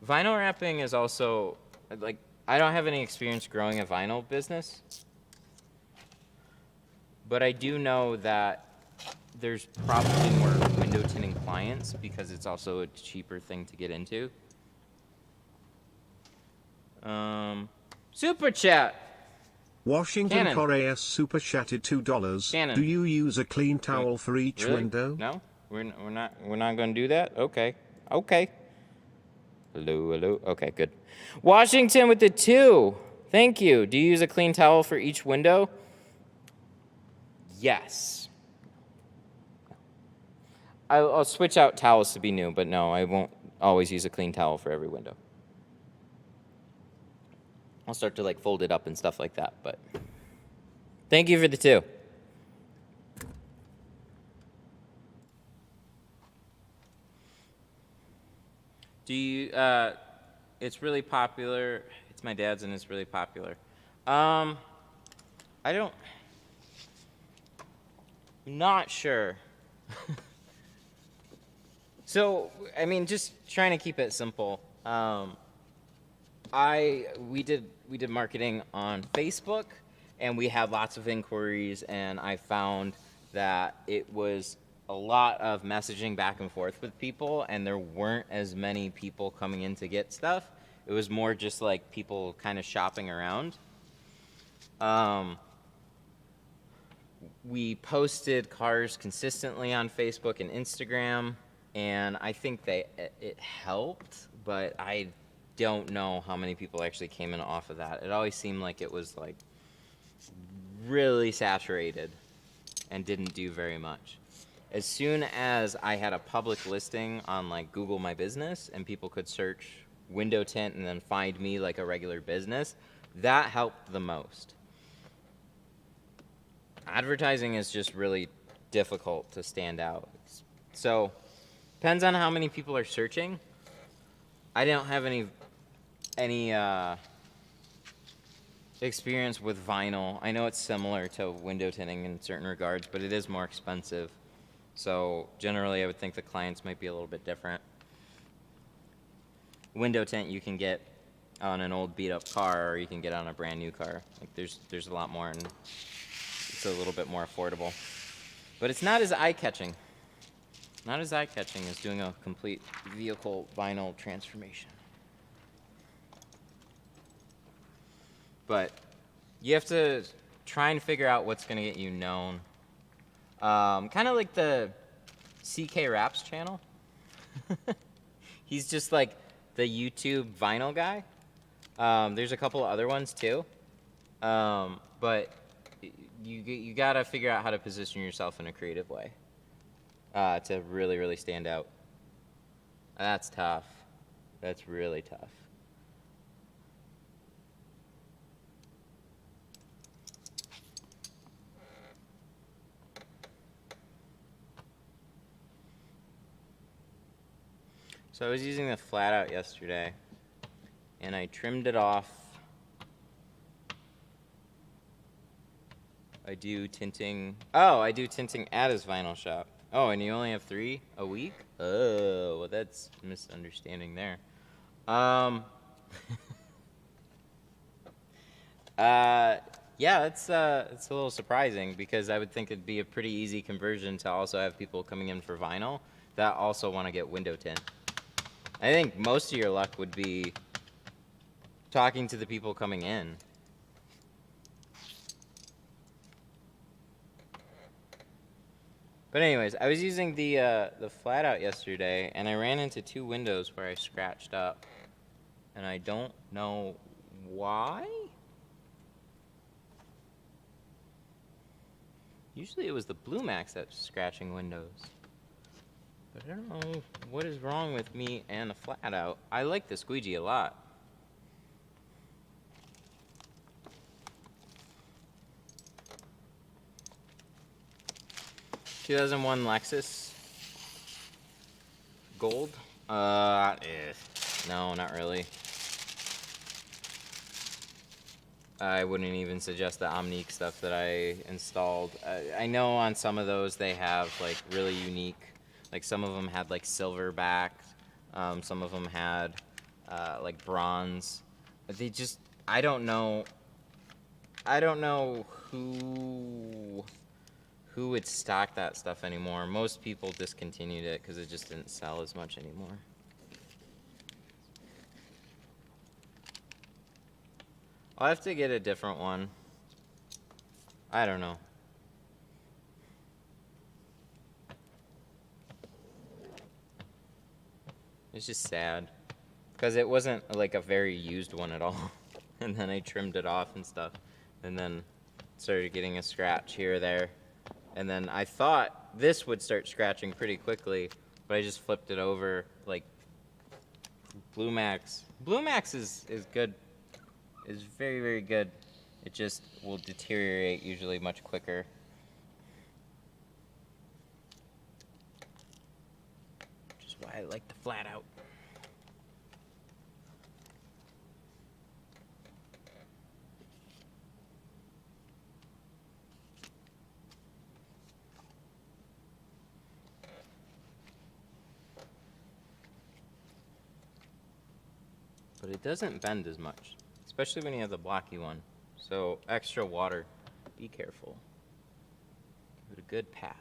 Vinyl wrapping is also, like, I don't have any experience growing a vinyl business, but I do know that there's probably more window tinting clients because it's also a cheaper thing to get into. Super chat. Washington Cannon. Correa super chatted $2. Cannon. Do you use a clean towel for each Really? window? No, we're not going to do that. Okay. Hello. Okay, good. Washington with the 2. Thank you. Do you use a clean towel for each window? Yes. I'll switch out towels to be new, but no, I won't always use a clean towel for every window. I'll start to like fold it up and stuff like that, but thank you for the 2. Do you, it's really popular. It's my dad's and it's really popular. I'm not sure. So, I mean, just trying to keep it simple. We did marketing on Facebook, and we had lots of inquiries, and I found that it was a lot of messaging back and forth with people, and there weren't as many people coming in to get stuff. It was more just like people kind of shopping around. We posted cars consistently on Facebook and Instagram, and I think it helped, but I don't know how many people actually came in off of that. It always seemed like it was like really saturated and didn't do very much. As soon as I had a public listing on like Google My Business and people could search window tint and then find me like a regular business, that helped the most. Advertising is just really difficult to stand out. So, depends on how many people are searching. I don't have any experience with vinyl. I know it's similar to window tinting in certain regards, but it is more expensive. So generally I would think the clients might be a little bit different. Window tint you can get on an old beat up car, or you can get on a brand new car. Like there's a lot more, and it's a little bit more affordable. But it's not as eye-catching. Not as eye-catching as doing a complete vehicle vinyl transformation. But you have to try and figure out what's going to get you known. Kind of like the CK Raps channel. He's just like the YouTube vinyl guy. There's a couple of other ones too. But you got to figure out how to position yourself in a creative way to really, really stand out. That's tough. That's really tough. So I was using the flat out yesterday, and I trimmed it off. I do tinting. Oh, I do tinting at his vinyl shop. Oh, and you only have 3 a week? Oh, well, that's a misunderstanding there. Yeah, it's a little surprising, because I would think it'd be a pretty easy conversion to also have people coming in for vinyl that also want to get window tint. I think most of your luck would be talking to the people coming in. But anyways, I was using the flat out yesterday, and I ran into 2 windows where I scratched up, and I don't know why. Usually it was the Blue Max that's scratching windows. But I don't know what is wrong with me and the flat out. I like the squeegee a lot. ...2001 Lexus Gold? No, not really. I wouldn't even suggest the Omnique stuff that I installed. I know on some of those they have like really unique, like some of them had like silver backed, some of them had like bronze. But they just, I don't know who would stock that stuff anymore. Most people discontinued it because it just didn't sell as much anymore. I'll have to get a different one. I don't know. It's just sad, because it wasn't like a very used one at all. And then I trimmed it off and stuff, and then started getting a scratch here or there. And then I thought this would start scratching pretty quickly, but I just flipped it over. Like Blue Max. Blue Max is good. Is very, very good. It just will deteriorate usually much quicker. Which is why I like the flat out. but it doesn't bend as much, especially when you have the blocky one. So extra water, be careful. Give it a good pass.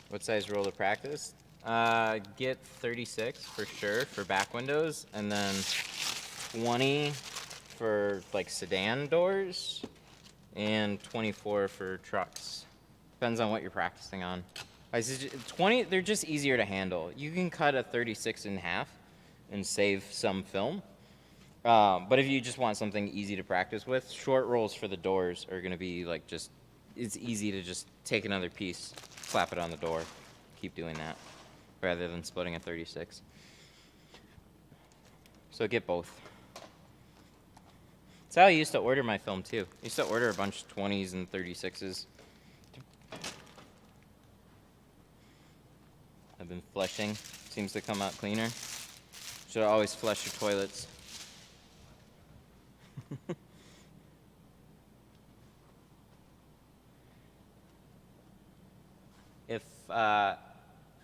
What size roll to practice? Get 36 for sure for back windows, and then 20 for like sedan doors, and 24 for trucks. Depends on what you're practicing on. 20, they're just easier to handle. You can cut a 36 in half and save some film. But if you just want something easy to practice with, short rolls for the doors are gonna be like just, it's easy to just take another piece, slap it on the door, keep doing that, rather than splitting a 36. So get both. That's how I used to order my film too. I used to order a bunch of 20s and 36s. I've been flushing, seems to come out cleaner. Should always flush your toilets. If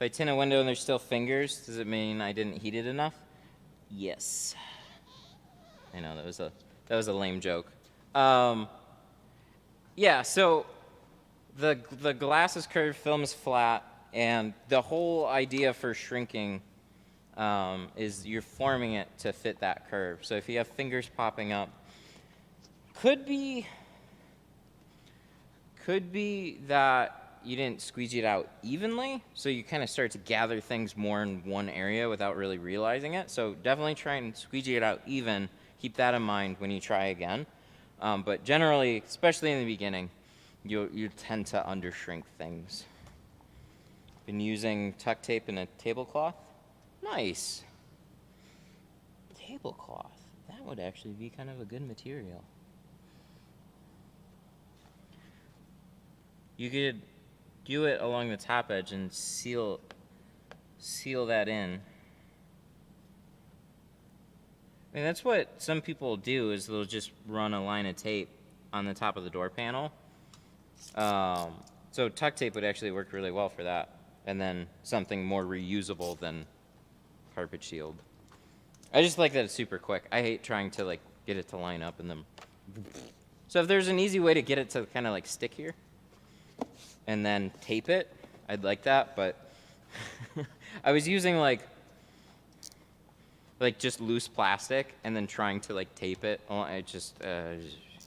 I tint a window and there's still fingers, does it mean I didn't heat it enough? Yes. I know that was a lame joke. Yeah, so the glass is curved, film is flat, and the whole idea for shrinking is you're forming it to fit that curve. So if you have fingers popping up, could be that you didn't squeegee it out evenly, so you kind of start to gather things more in one area without really realizing it. So definitely try and squeegee it out even. Keep that in mind when you try again. But generally, especially in the beginning, you tend to undershrink things. Been using tuck tape and a tablecloth. Nice. Tablecloth. That would actually be kind of a good material. You could do it along the top edge and seal that in. I mean, that's what some people do, is they'll just run a line of tape on the top of the door panel. So tuck tape would actually work really well for that. And then something more reusable than carpet shield. I just like that it's super quick. I hate trying to like get it to line up and then. So if there's an easy way to get it to kind of like stick here and then tape it, I'd like that, but I was using like just loose plastic and then trying to like tape it. Oh, I just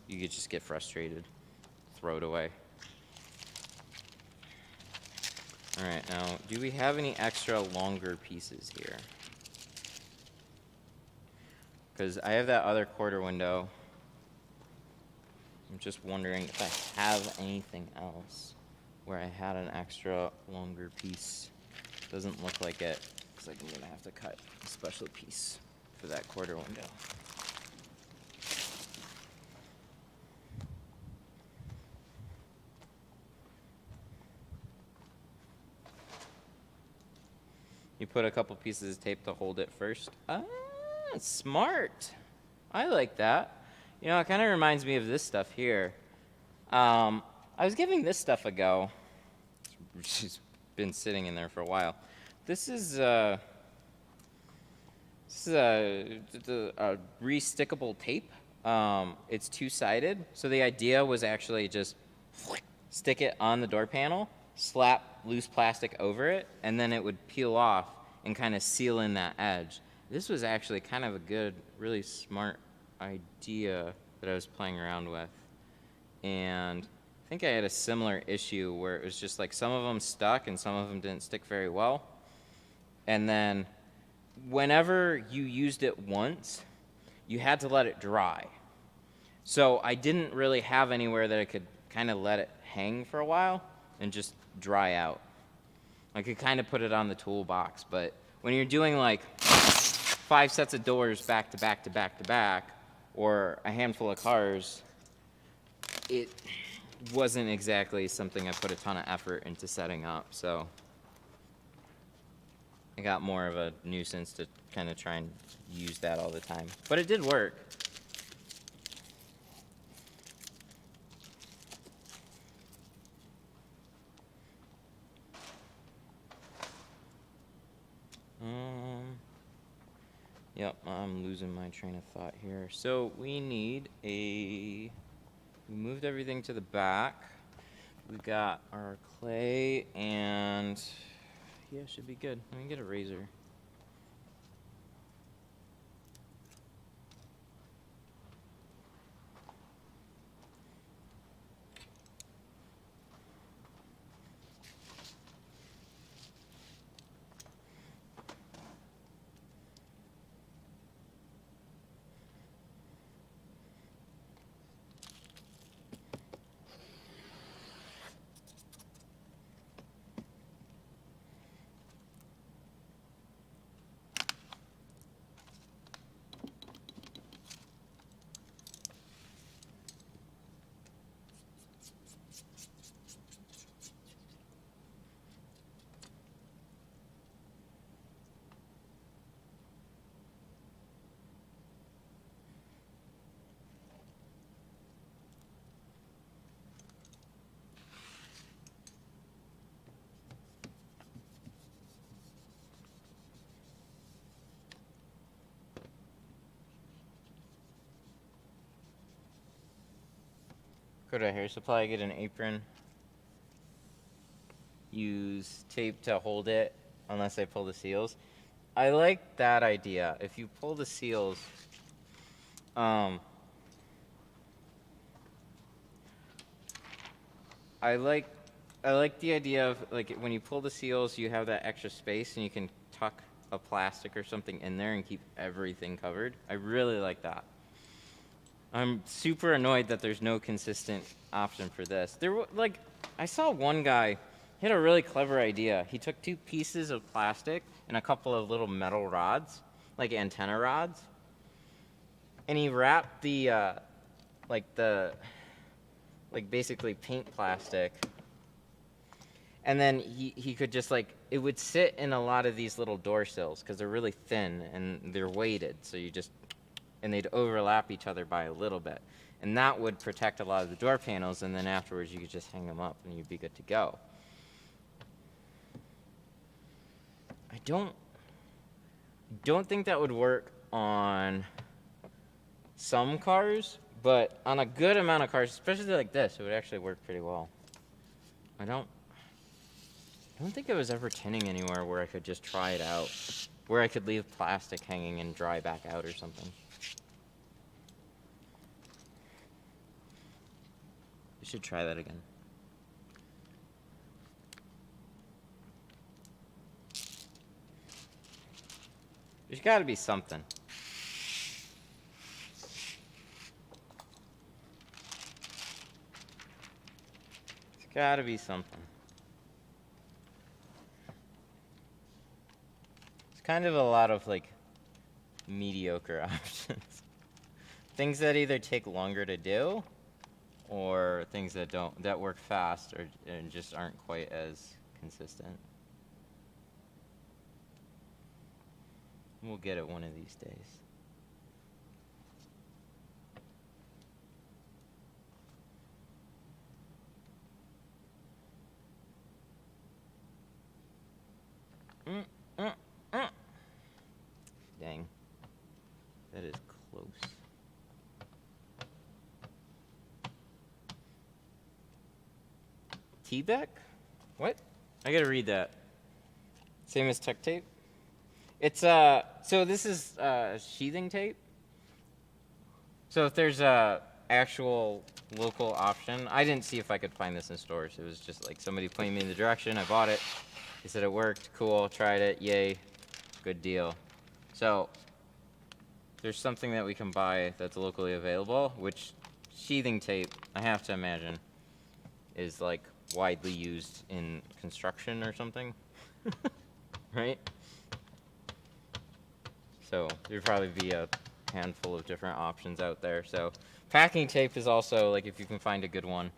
you could just get frustrated. Throw it away. All right, now, do we have any extra longer pieces here? Because I have that other quarter window. I'm just wondering if I have anything else where I had an extra longer piece. Doesn't look like it. Looks like I'm gonna have to cut a special piece for that quarter window. You put a couple pieces of tape to hold it first. Ah, smart. I like that. You know, it kind of reminds me of this stuff here. I was giving this stuff a go. It's been sitting in there for a while. This is a re-stickable tape. It's two-sided. So the idea was actually just stick it on the door panel, slap loose plastic over it, and then it would peel off and kind of seal in that edge. This was actually kind of a good, really smart idea that I was playing around with. And I think I had a similar issue where it was just like some of them stuck and some of them didn't stick very well. And then whenever you used it once, you had to let it dry. So I didn't really have anywhere that I could kind of let it hang for a while. and just dry out. I could kind of put it on the toolbox, but when you're doing like 5 sets of doors back to back to back to back, or a handful of cars, it wasn't exactly something I put a ton of effort into setting up, so I got more of a nuisance to kind of try and use that all the time. But it did work. Yep, I'm losing my train of thought here. So we need we moved everything to the back. We got our clay and yeah, should be good. Let me get a razor. Go to a hair supply, get an apron. Use tape to hold it unless I pull the seals. I like that idea. If you pull the seals, I like the idea of like when you pull the seals, you have that extra space and you can tuck a plastic or something in there and keep everything covered. I really like that. I'm super annoyed that there's no consistent option for this. I saw one guy, he had a really clever idea. He took 2 pieces of plastic and a couple of little metal rods, like antenna rods, and he wrapped basically paint plastic, and then he could just it would sit in a lot of these little door sills because they're really thin and they're weighted, so and they'd overlap each other by a little bit. And that would protect a lot of the door panels, and then afterwards you could just hang them up and you'd be good to go. I don't think that would work on some cars, but on a good amount of cars, especially like this, it would actually work pretty well. I don't think I was ever tinning anywhere where I could just try it out, where I could leave plastic hanging and dry back out or something. We should try that again. There's got to be something. There's got to be something. It's kind of a lot of mediocre options. Things that either take longer to do or things that work fast and just aren't quite as consistent. We'll get it one of these days. Dang. That is close. T-back? What? I gotta read that. Same as tuck tape? It's, so this is, sheathing tape. So if there's a actual local option, I didn't see if I could find this in stores. It was just somebody pointed me in the direction, I bought it. They said it worked, cool, tried it, yay, good deal. So there's something that we can buy that's locally available, which sheathing tape, I have to imagine, is widely used in construction or something, right? So there'd probably be a handful of different options out there. So packing tape is also, like, if you can find a good one,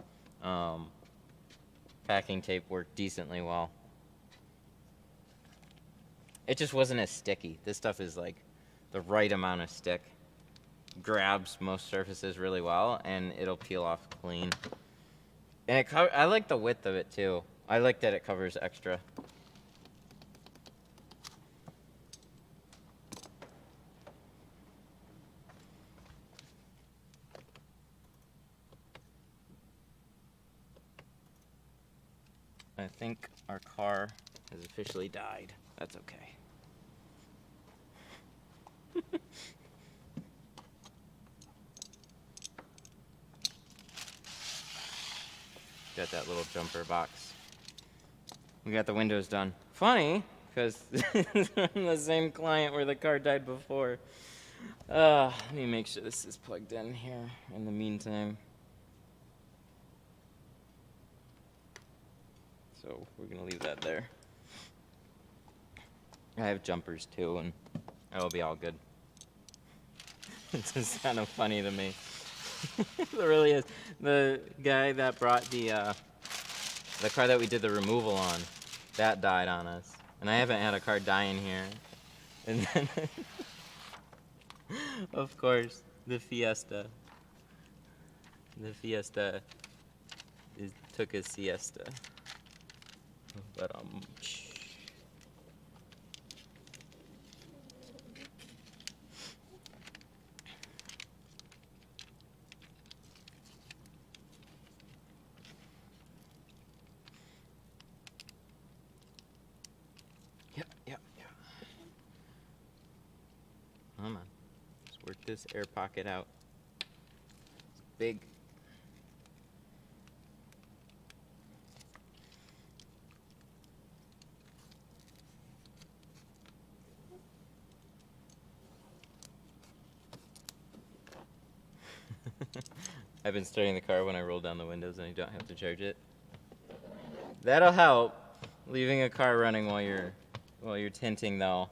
packing tape worked decently well. It just wasn't as sticky. This stuff is like the right amount of stick. Grabs most surfaces really well, and it'll peel off clean. And I like the width of it too. I like that it covers extra. I think our car has officially died. That's okay. Got that little jumper box. We got the windows done. Funny, because the same client where the car died before. Let me make sure this is plugged in here in the meantime. So we're gonna leave that there. I have jumpers too, and it'll be all good. It's just kind of funny to me. It really is. The guy that brought the car that we did the removal on, that died on us. And I haven't had a car die in here. And then, of course, the Fiesta. The Fiesta took a siesta. But Yep. Come on. Let's work this air pocket out. It's big. I've been starting the car when I roll down the windows and I don't have to charge it. That'll help. Leaving a car running while you're tinting though.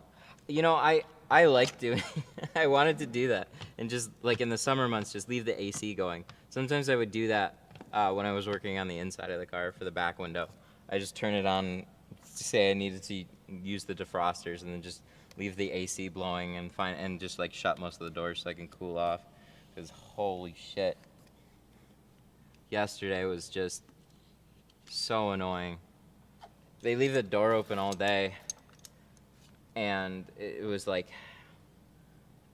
You know, I like doing I wanted to do that and just like in the summer months just leave the AC going. Sometimes I would do that when I was working on the inside of the car for the back window. I just turn it on to say I needed to use the defrosters and then just leave the AC blowing and just like shut most of the doors so I can cool off. Because holy shit. Yesterday was just so annoying. They leave the door open all day and it was like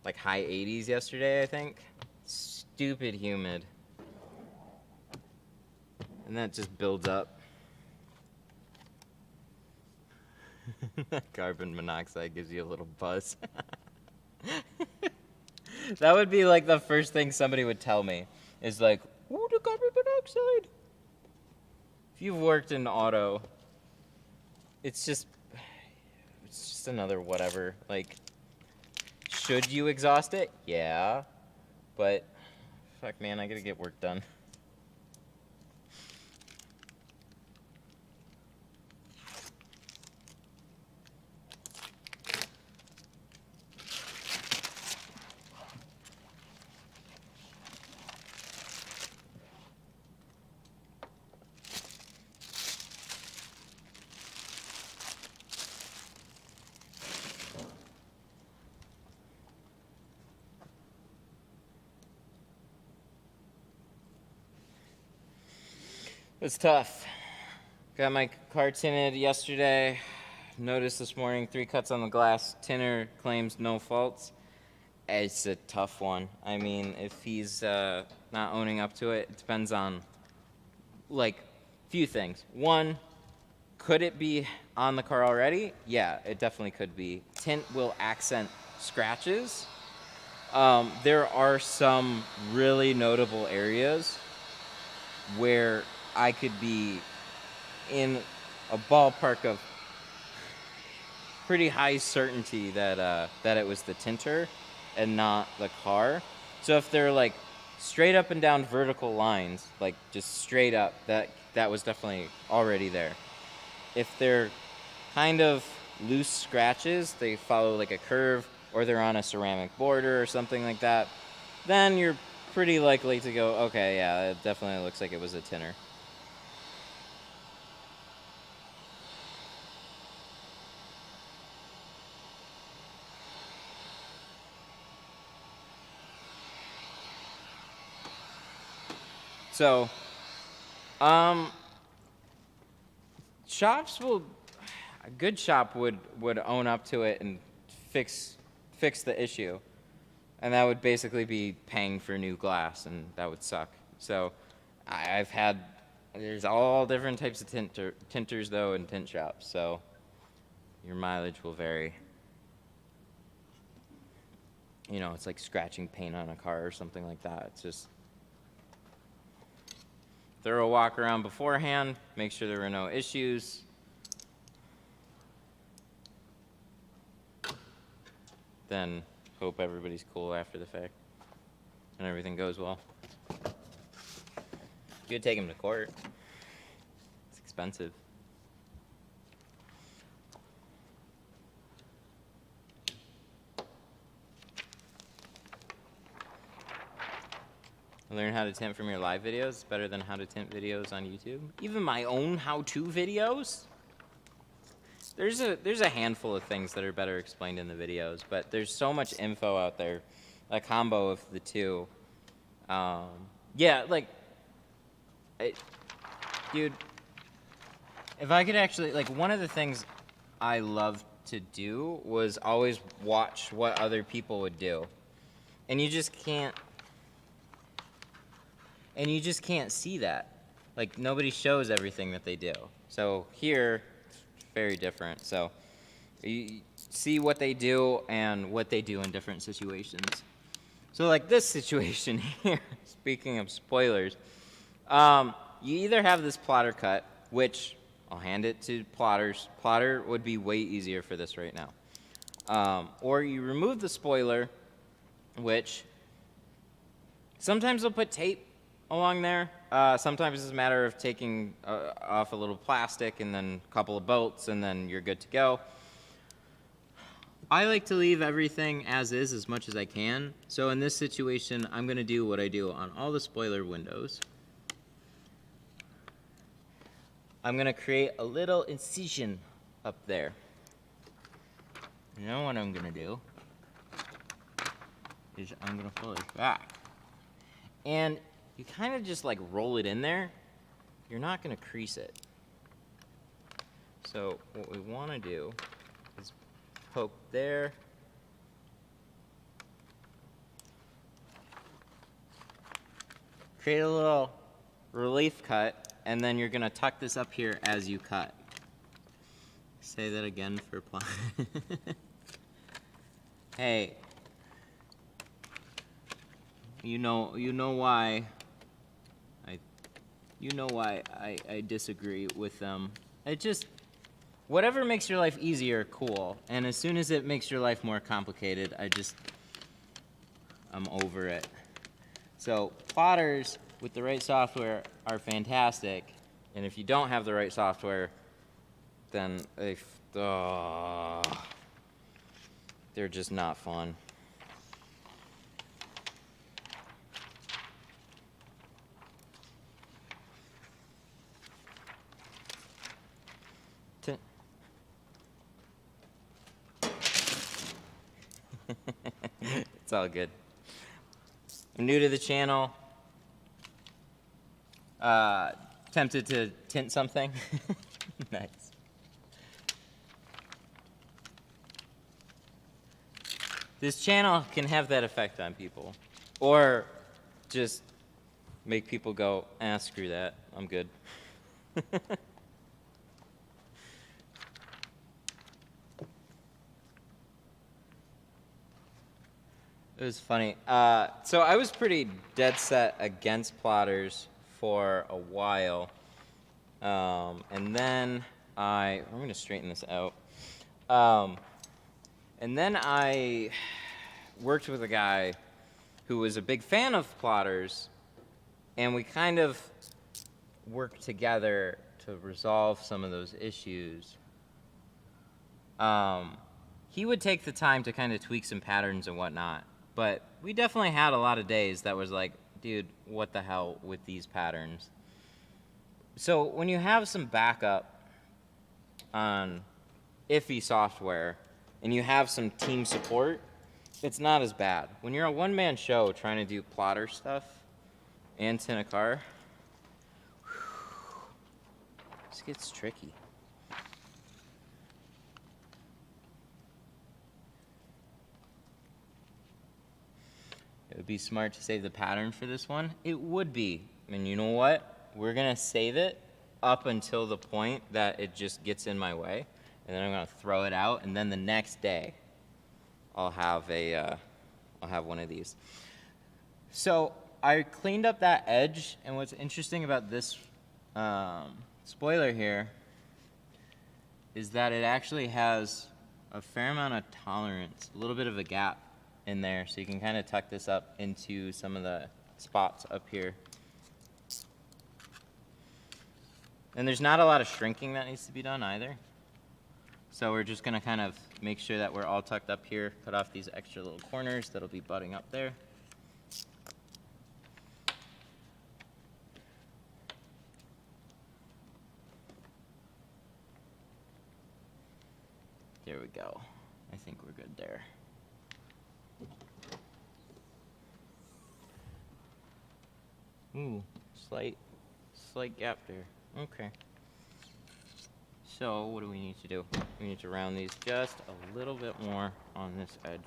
high 80s yesterday, I think. Stupid humid. And that just builds up. Carbon monoxide gives you a little buzz. That would be like the first thing somebody would tell me is like, "Ooh, the carbon monoxide." If you've worked in auto, it's just another whatever. Like, should you exhaust it? Yeah, but fuck, man, I gotta get work done. It's tough. Got my car tinted yesterday. Noticed this morning 3 cuts on the glass. Tinter claims no faults. It's a tough one. I mean, if he's not owning up to it, it depends on, like, a few things. One, could it be on the car already? Yeah, it definitely could be. Tint will accent scratches. There are some really notable areas where I could be in a ballpark of pretty high certainty that it was the tinter and not the car. So if they're like straight up and down vertical lines, like just straight up, that that was definitely already there. If they're kind of loose scratches, they follow like a curve, or they're on a ceramic border or something like that, then you're pretty likely to go, okay, yeah, it definitely looks like it was a tinner. So, shops will, a good shop would own up to it and fix the issue. And that would basically be paying for new glass, and that would suck. So I've had, there's all different types of tinters though in tint shops, so your mileage will vary. You know, it's like scratching paint on a car or something like that. It's just thorough walk around beforehand, make sure there were no issues. Then hope everybody's cool after the fact and everything goes well. You could take him to court. It's expensive. Learn how to tint from your live videos better than how to tint videos on YouTube. Even my own how-to videos. There's a handful of things that are better explained in the videos, but there's so much info out there. A combo of the two. Yeah, like, dude, if I could actually, like, one of the things I loved to do was always watch what other people would do. And you just can't see that. Like, nobody shows everything that they do. So here, it's very different. So you see what they do and what they do in different situations. So like this situation here, speaking of spoilers, you either have this plotter cut, which I'll hand it to plotters. Plotter would be way easier for this right now. Or you remove the spoiler, which sometimes they'll put tape along there. Sometimes it's a matter of taking off a little plastic and then a couple of bolts and then you're good to go. I like to leave everything as much as I can. So in this situation, I'm going to do what I do on all the spoiler windows. I'm going to create a little incision up there. You know what I'm going to do is I'm going to pull it back. And you kind of just like roll it in there. You're not going to crease it. So what we want to do is poke there. Create a little relief cut, and then you're going to tuck this up here as you cut. Say that again for plot. Hey, you know why I disagree with them. It just, whatever makes your life easier, cool. And as soon as it makes your life more complicated, I'm over it. So plotters with the right software are fantastic. And if you don't have the right software, then they're just not fun. It's all good. I'm new to the channel. Tempted to tint something. Nice. This channel can have that effect on people. Or just make people go, screw that, I'm good. It was funny. So I was pretty dead set against plotters for a while. And then I'm going to straighten this out. And then I worked with a guy who was a big fan of plotters, and we kind of work together to resolve some of those issues. He would take the time to kind of tweak some patterns and whatnot, but we definitely had a lot of days that was like, dude, what the hell with these patterns? So when you have some backup on iffy software and you have some team support, it's not as bad. When you're a one-man show trying to do plotter stuff and tint a car, this gets tricky. It would be smart to save the pattern for this one. It would be. And you know what? We're going to save it up until the point that it just gets in my way. And then I'm going to throw it out. And then the next day, I'll have one of these. So I cleaned up that edge. And what's interesting about this spoiler here is that it actually has a fair amount of tolerance, a little bit of a gap in there, so you can kind of tuck this up into some of the spots up here. And there's not a lot of shrinking that needs to be done either. So we're just gonna kind of make sure that we're all tucked up here, cut off these extra little corners that'll be butting up there. There we go. I think we're good there. Ooh, slight gap there. Okay. So what do we need to do? We need to round these just a little bit more on this edge.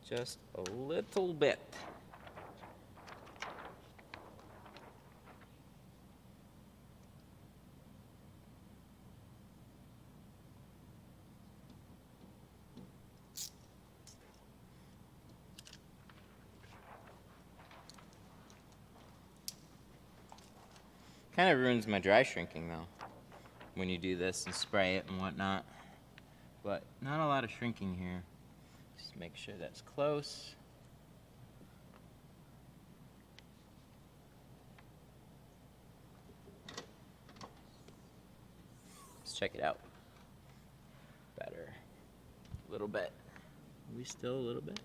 Just a little bit. Kind of ruins my dry shrinking though, when you do this and spray it and whatnot. But not a lot of shrinking here. Just make sure that's close. Let's check it out. Better. A little bit. Are we still a little bit?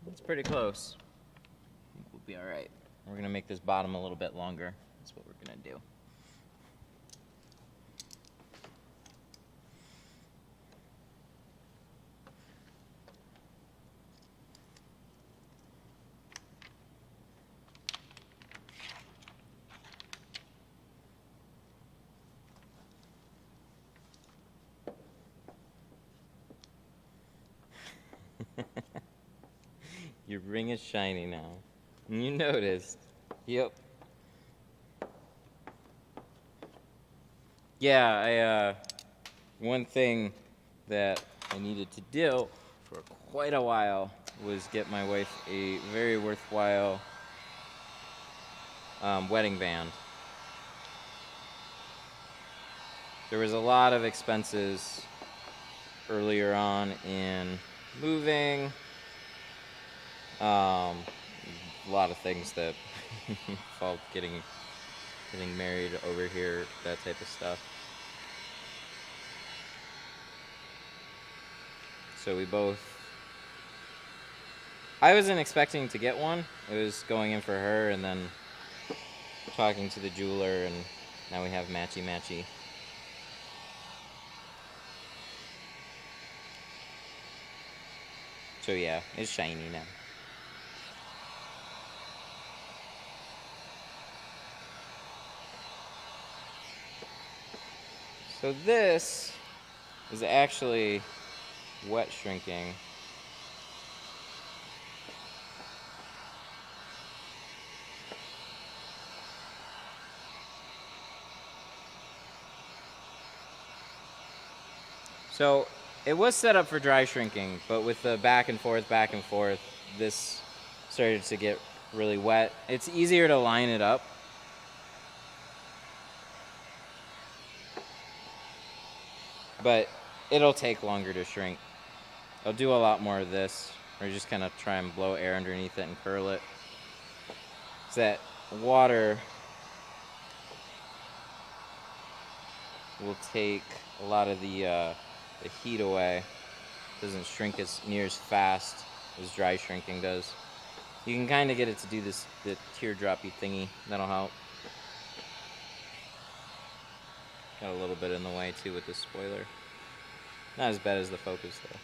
That's pretty close. I think we'll be all right. We're gonna make this bottom a little bit longer. That's what we're gonna do. Your ring is shiny now. You noticed. Yep. Yeah, one thing that I needed to do for quite a while was get my wife a very worthwhile wedding band. There was a lot of expenses earlier on in moving. A lot of things that involved getting married over here, that type of stuff. So I wasn't expecting to get one. It was going in for her and then talking to the jeweler, and now we have matchy-matchy. So yeah, it's shiny now. So this is actually wet shrinking. So it was set up for dry shrinking, but with the back and forth, this started to get really wet. It's easier to line it up. but it'll take longer to shrink. I'll do a lot more of this, or just kind of try and blow air underneath it and curl it. So that water will take a lot of the heat away. It doesn't shrink as near as fast as dry shrinking does. You can kind of get it to do this, the teardroppy thingy. That'll help. Got a little bit in the way too with this spoiler. Not as bad as the focus though.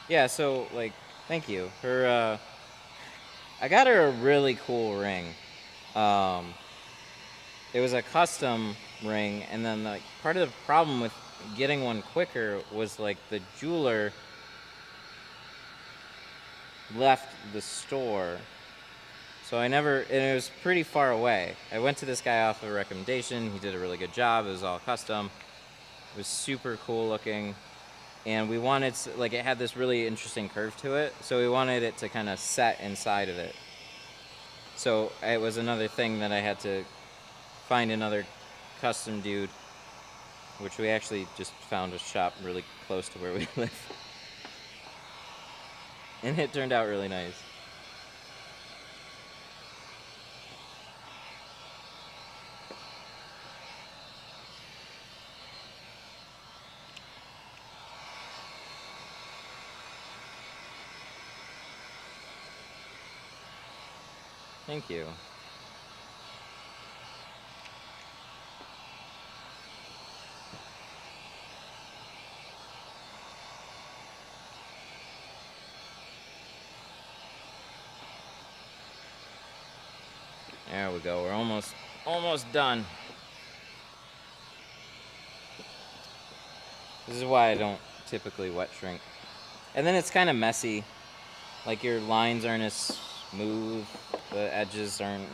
Yeah, so like, thank you. Her, I got her a really cool ring. It was a custom ring, and then like part of the problem with getting one quicker was like the jeweler left the store, so I never, and it was pretty far away. I went to this guy off of a recommendation. He did a really good job. It was all custom. It was super cool looking. And we wanted, like, it had this really interesting curve to it, so we wanted it to kind of set inside of it. So it was another thing that I had to find another custom dude, which we actually just found a shop really close to where we live. And it turned out really nice. Thank you. There we go. We're almost done. This is why I don't typically wet shrink. And then it's kind of messy. Like your lines aren't as smooth. The edges aren't,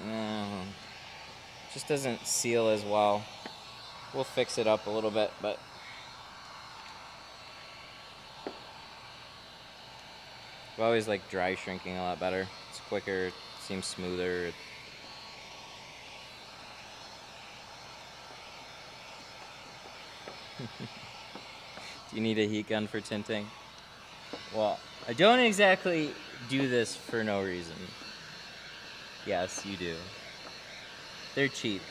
just doesn't seal as well. We'll fix it up a little bit, but I've always liked dry shrinking a lot better. It's quicker, it seems smoother. Do you need a heat gun for tinting? Well, I don't exactly do this for no reason. Yes, you do. They're cheap.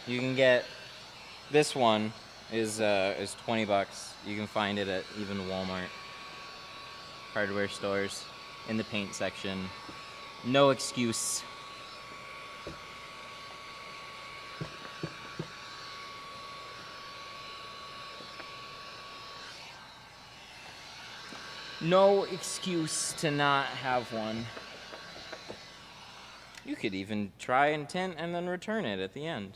You can get, this one is 20 bucks. You can find it at even Walmart, hardware stores, in the paint section. No excuse. No excuse to not have one. You could even try and tint and then return it at the end.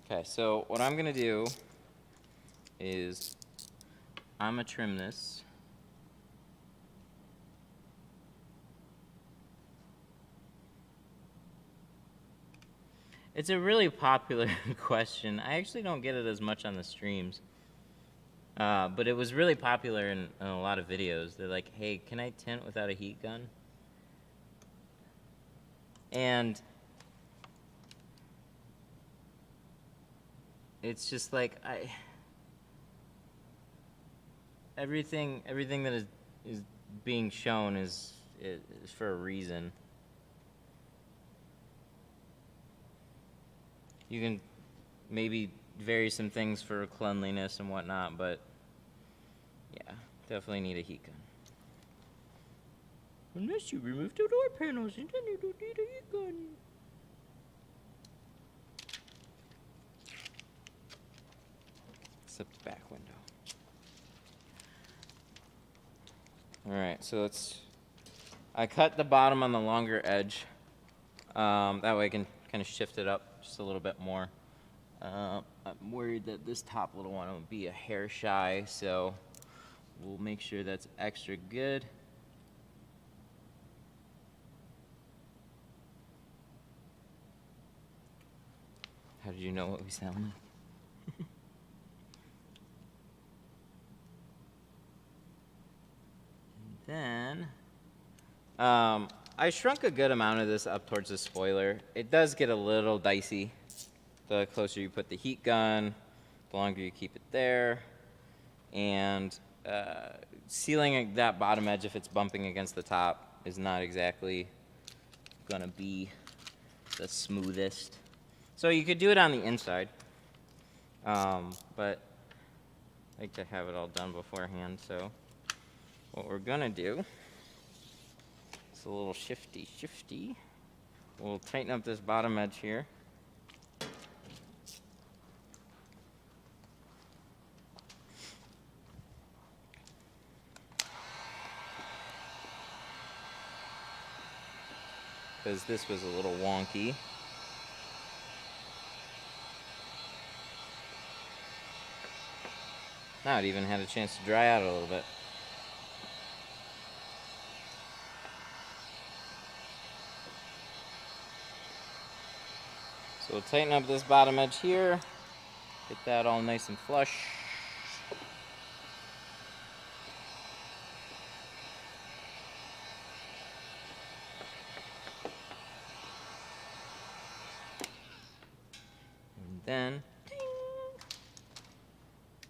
Okay, so what I'm gonna do is I'm gonna trim this. It's a really popular question. I actually don't get it as much on the streams. But it was really popular in a lot of videos. They're like, hey, can I tint without a heat gun? And it's just like, everything that is being shown is for a reason. You can maybe vary some things for cleanliness and whatnot, but yeah, definitely need a heat gun. Unless you remove the door panels, and then you don't need a heat gun. Except the back window. Alright, so I cut the bottom on the longer edge. That way I can kind of shift it up just a little bit more. I'm worried that this top little one will be a hair shy, so we'll make sure that's extra good. How did you know what we sound like? And then, I shrunk a good amount of this up towards the spoiler. It does get a little dicey. The closer you put the heat gun, the longer you keep it there. And sealing that bottom edge if it's bumping against the top is not exactly gonna be the smoothest. So you could do it on the inside, but I like to have it all done beforehand. So what we're gonna do, it's a little shifty. We'll tighten up this bottom edge here. Because this was a little wonky. Now it even had a chance to dry out a little bit. So we'll tighten up this bottom edge here, get that all nice and flush. And then, ding,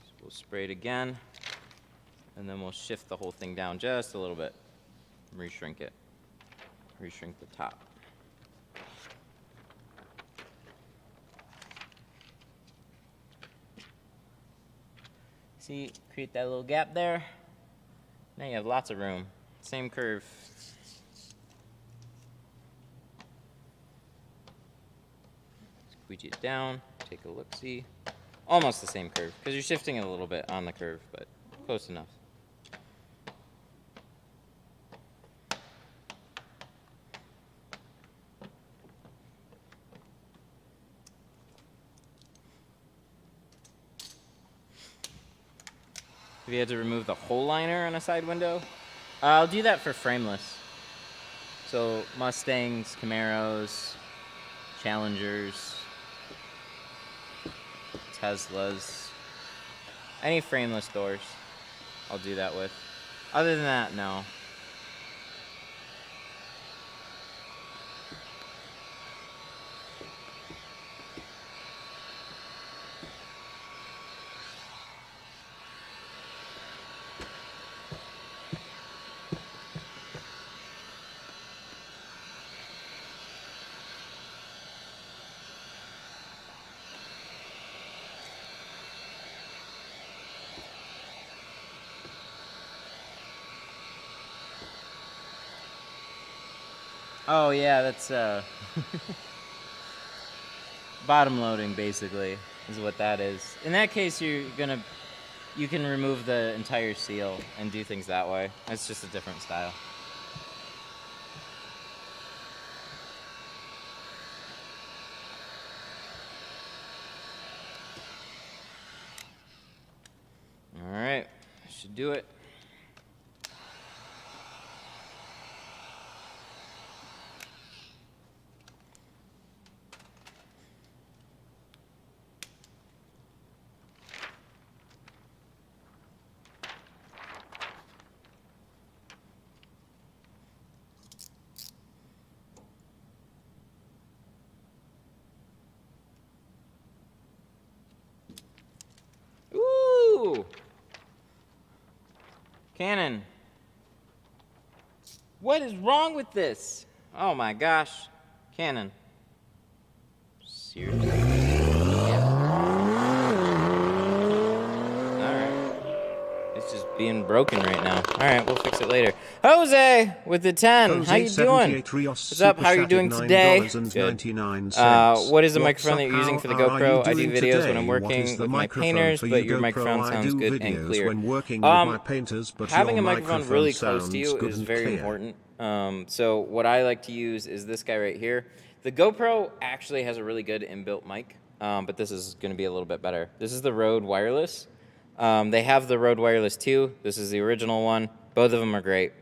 so we'll spray it again, and then we'll shift the whole thing down just a little bit, reshrink it, reshrink the top. See, create that little gap there. Now you have lots of room. Same curve. Squeegee it down, take a look-see. Almost the same curve, because you're shifting it a little bit on the curve, but close enough. If you had to remove the whole liner on a side window, I'll do that for frameless. So Mustangs, Camaros, Challengers, Teslas, any frameless doors, I'll do that with. Other than that, no. Oh yeah, that's bottom loading basically is what that is. In that case, you can remove the entire seal and do things that way. It's just a different style. All right, that should do it. Canon. What is wrong with this? Oh my gosh. Canon. Seriously? Yeah. Alright. It's just being broken right now. Alright, we'll fix it later. Jose with the 10. How you doing? What's up? How are you doing today? Good. What is the microphone that you're using for the GoPro? I do videos when I'm working with my painters, but your microphone sounds good and clear. Having a microphone really close to you is very important. So what I like to use is this guy right here. The GoPro actually has a really good inbuilt mic, but this is going to be a little bit better. This is the Rode Wireless. They have the Rode Wireless 2. This is the original one. Both of them are great.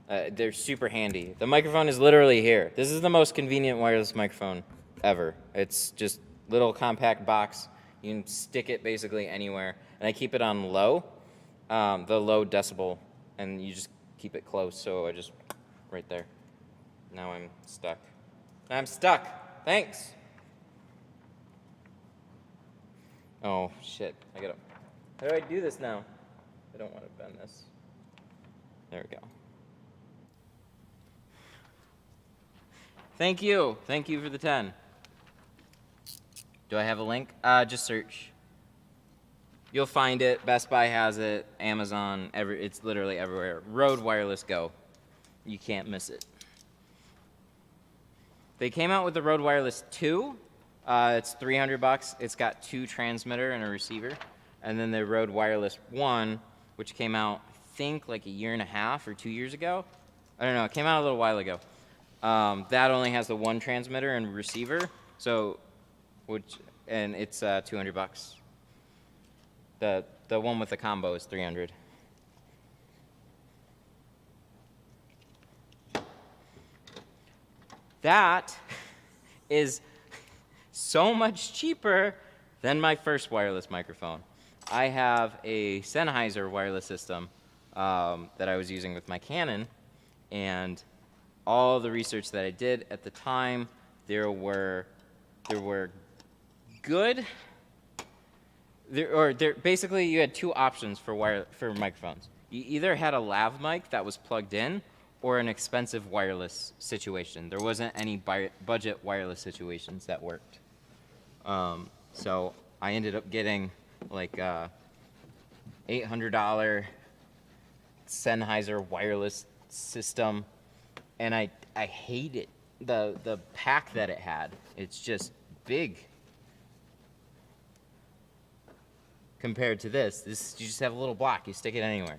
They're super handy. The microphone is literally here. This is the most convenient wireless microphone ever. It's just little compact box. You can stick it basically anywhere. And I keep it on low, the low decibel, and you just keep it close. So I just, right there. Now I'm stuck. I'm stuck. Thanks. Oh, shit. I gotta, how do I do this now? I don't want to bend this. There we go. Thank you. Thank you for the 10. Do I have a link? Just search. You'll find it. Best Buy has it. Amazon. It's literally everywhere. Rode Wireless Go. You can't miss it. They came out with the Rode Wireless 2. It's $300. It's got 2 transmitter and a receiver. And then the Rode Wireless 1, which came out, I think, like a year and a half or 2 years ago. I don't know. It came out a little while ago. That only has the 1 transmitter and receiver. So, and it's $200. The one with the combo is $300. That is so much cheaper than my first wireless microphone. I have a Sennheiser wireless system that I was using with my Canon, and all the research that I did at the time, there were good. Basically, you had 2 options for microphones. You either had a lav mic that was plugged in, or an expensive wireless situation. There wasn't any budget wireless situations that worked. So I ended up getting like a $800 Sennheiser wireless system, and I hate it. The pack that it had, it's just big compared to this. You just have a little block, you stick it anywhere.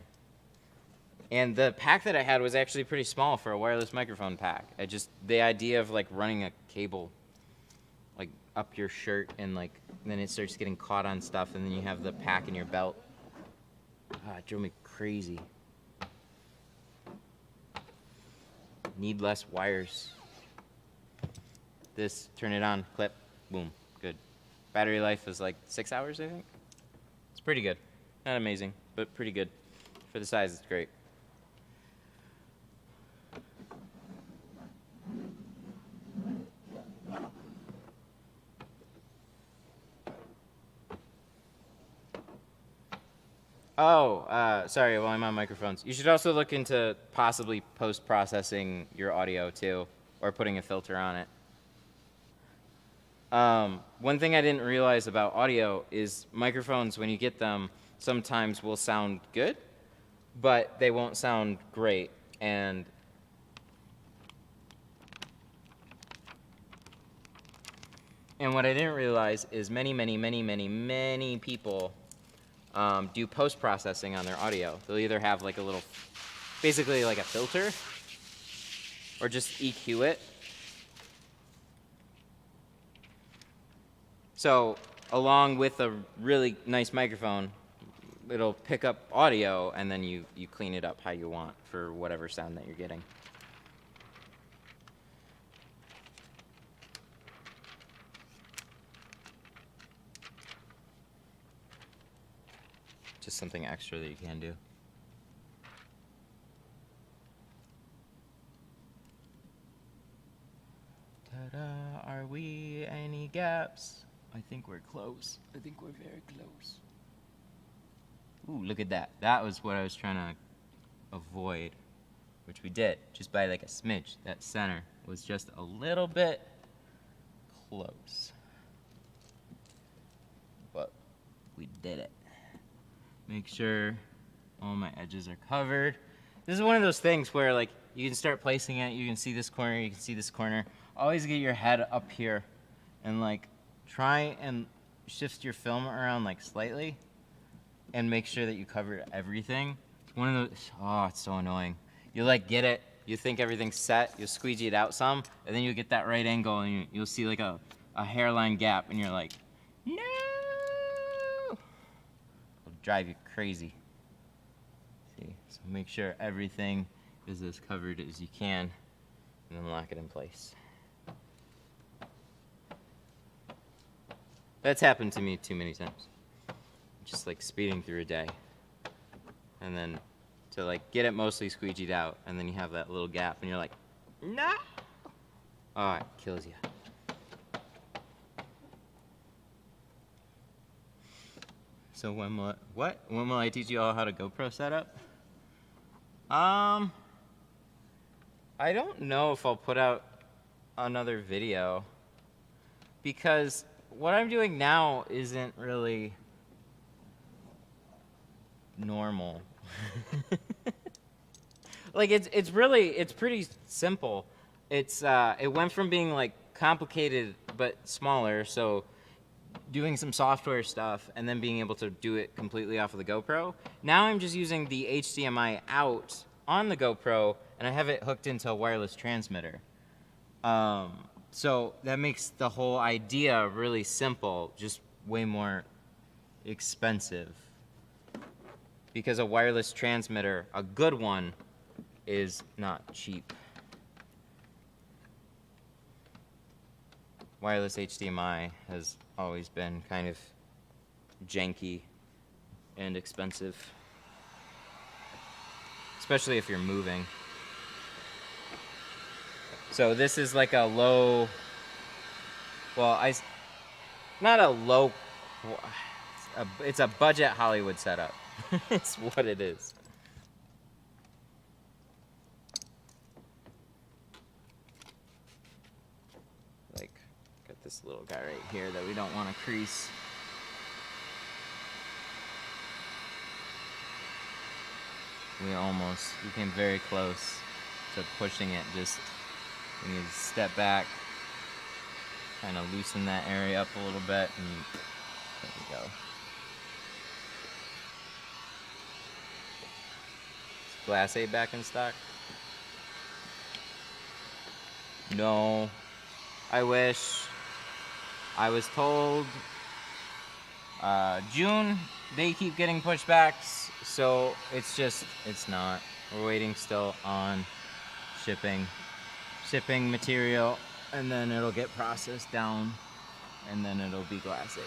And the pack that I had was actually pretty small for a wireless microphone pack. The idea of like running a cable like up your shirt and like then it starts getting caught on stuff, and then you have the pack in your belt. It drove me crazy. Need less wires. This, turn it on, clip, boom, good. Battery life is like 6 hours, I think. It's pretty good. Not amazing, but pretty good. For the size, it's great. Sorry, while I'm on microphones. You should also look into possibly post-processing your audio too, or putting a filter on it. One thing I didn't realize about audio is microphones, when you get them, sometimes will sound good, but they won't sound great. And what I didn't realize is many people do post-processing on their audio. They'll either have like a little, basically like a filter, or just EQ it. So along with a really nice microphone, it'll pick up audio, and then you clean it up how you want for whatever sound that you're getting. Just something extra that you can do. Ta-da! Are we any gaps? I think we're close. I think we're very close. Ooh, look at that. That was what I was trying to avoid, which we did, just by like a smidge. That center was just a little bit close. But we did it. Make sure all my edges are covered. This is one of those things where like you can start placing it, you can see this corner, you can see this corner. Always get your head up here and like try and shift your film around like slightly and make sure that you cover everything. It's one of those, oh, it's so annoying. You like get it, you think everything's set, you'll squeegee it out some, and then you get that right angle and you'll see like a hairline gap, and you're like, no! It'll drive you crazy. See, so make sure everything is as covered as you can, and then lock it in place. That's happened to me too many times. Just like speeding through a day. And then to like get it mostly squeegeed out, and then you have that little gap and you're like, no! Oh, it kills you. So when will I teach you all how to GoPro setup? I don't know if I'll put out another video, because what I'm doing now isn't really normal. Like it's pretty simple. It went from being like complicated but smaller, so doing some software stuff and then being able to do it completely off of the GoPro. Now I'm just using the HDMI out on the GoPro, and I have it hooked into a wireless transmitter. So that makes the whole idea really simple, just way more expensive. Because a wireless transmitter, a good one, is not cheap. Wireless HDMI has always been kind of janky and expensive, especially if you're moving. So this is like a low, not a low, it's a budget Hollywood setup. It's what it is. Like, got this little guy right here that we don't want to crease. We came very close to pushing it. Just, we need to step back, kind of loosen that area up a little bit, and there we go. Is Glass 8 back in stock? No. I wish. I was told June. They keep getting pushbacks, so it's not. We're waiting still on shipping material, and then it'll get processed down, and then it'll be Glass 8.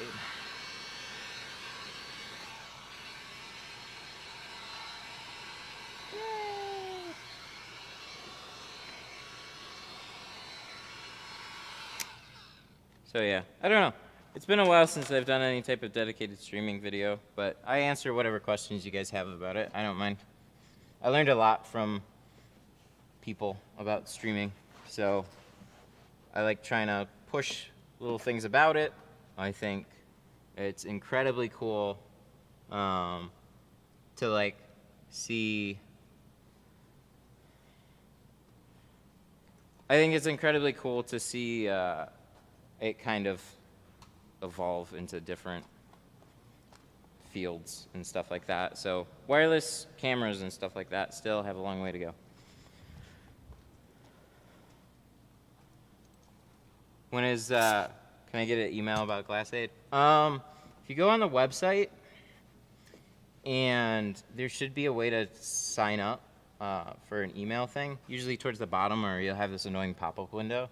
So yeah, I don't know. It's been a while since I've done any type of dedicated streaming video, but I answer whatever questions you guys have about it. I don't mind. I learned a lot from people about streaming, so I like trying to push little things about it. I think it's incredibly cool to like see. I think it's incredibly cool to see it kind of evolve into different fields and stuff like that. So wireless cameras and stuff like that still have a long way to go. When is, can I get an email about Glass 8? If you go on the website, and there should be a way to sign up for an email thing, usually towards the bottom, or you'll have this annoying pop-up window.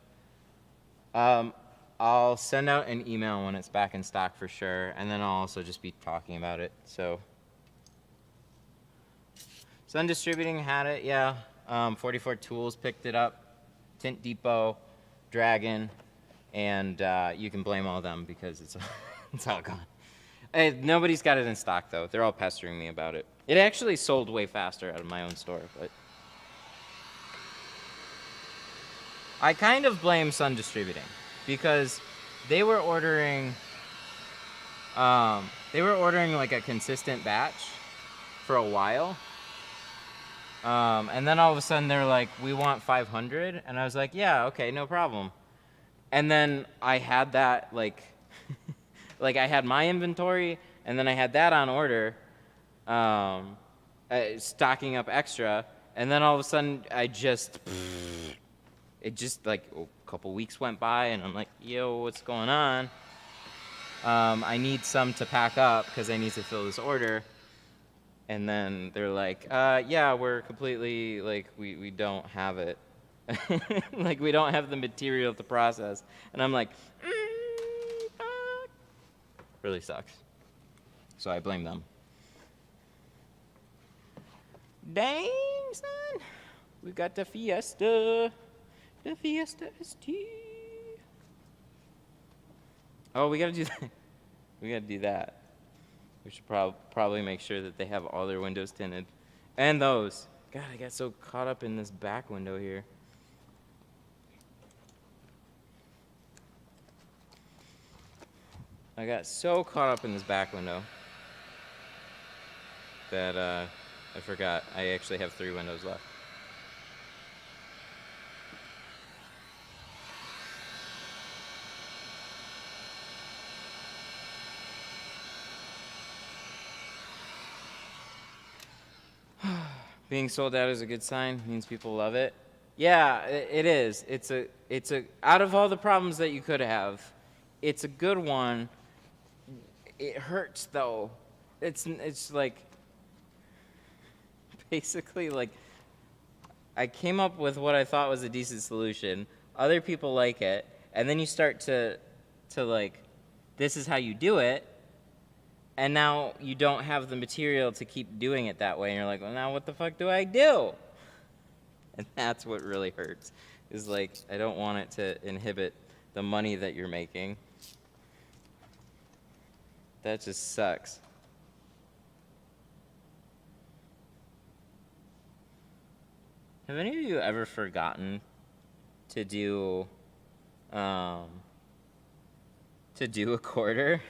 I'll send out an email when it's back in stock for sure, and then I'll also just be talking about it. So Sun Distributing had it, yeah. 44 Tools picked it up. Tint Depot, Dragon, and you can blame all them because it's all gone. Nobody's got it in stock though. They're all pestering me about it. It actually sold way faster out of my own store, but I kind of blame Sun Distributing, because they were ordering like a consistent batch for a while. And then all of a sudden they're like, we want 500. And I was like, yeah, okay, no problem. And then I had that like, like I had my inventory, and then I had that on order, stocking up extra. And then all of a sudden it just like a couple weeks went by, and I'm like, yo, what's going on? I need some to pack up because I need to fill this order. And then they're like, yeah, we're completely, like, we don't have it. Like, we don't have the material to process. And I'm like, fuck. really sucks. So I blame them. Dang, son. We got the Fiesta. The Fiesta ST. Oh, we gotta do that. We gotta do that. We should probably make sure that they have all their windows tinted. And those. God, I got so caught up in this back window here. I got so caught up in this back window that I forgot I actually have 3 windows left. Being sold out is a good sign. Means people love it. Yeah, it is. It's a out of all the problems that you could have, it's a good one. It hurts though. It's like basically like I came up with what I thought was a decent solution. Other people like it, and then you start to like, this is how you do it. And now you don't have the material to keep doing it that way. And you're like, well, now what the fuck do I do? And that's what really hurts. Is like, I don't want it to inhibit the money that you're making. That just sucks. Have any of you ever forgotten to do a quarter?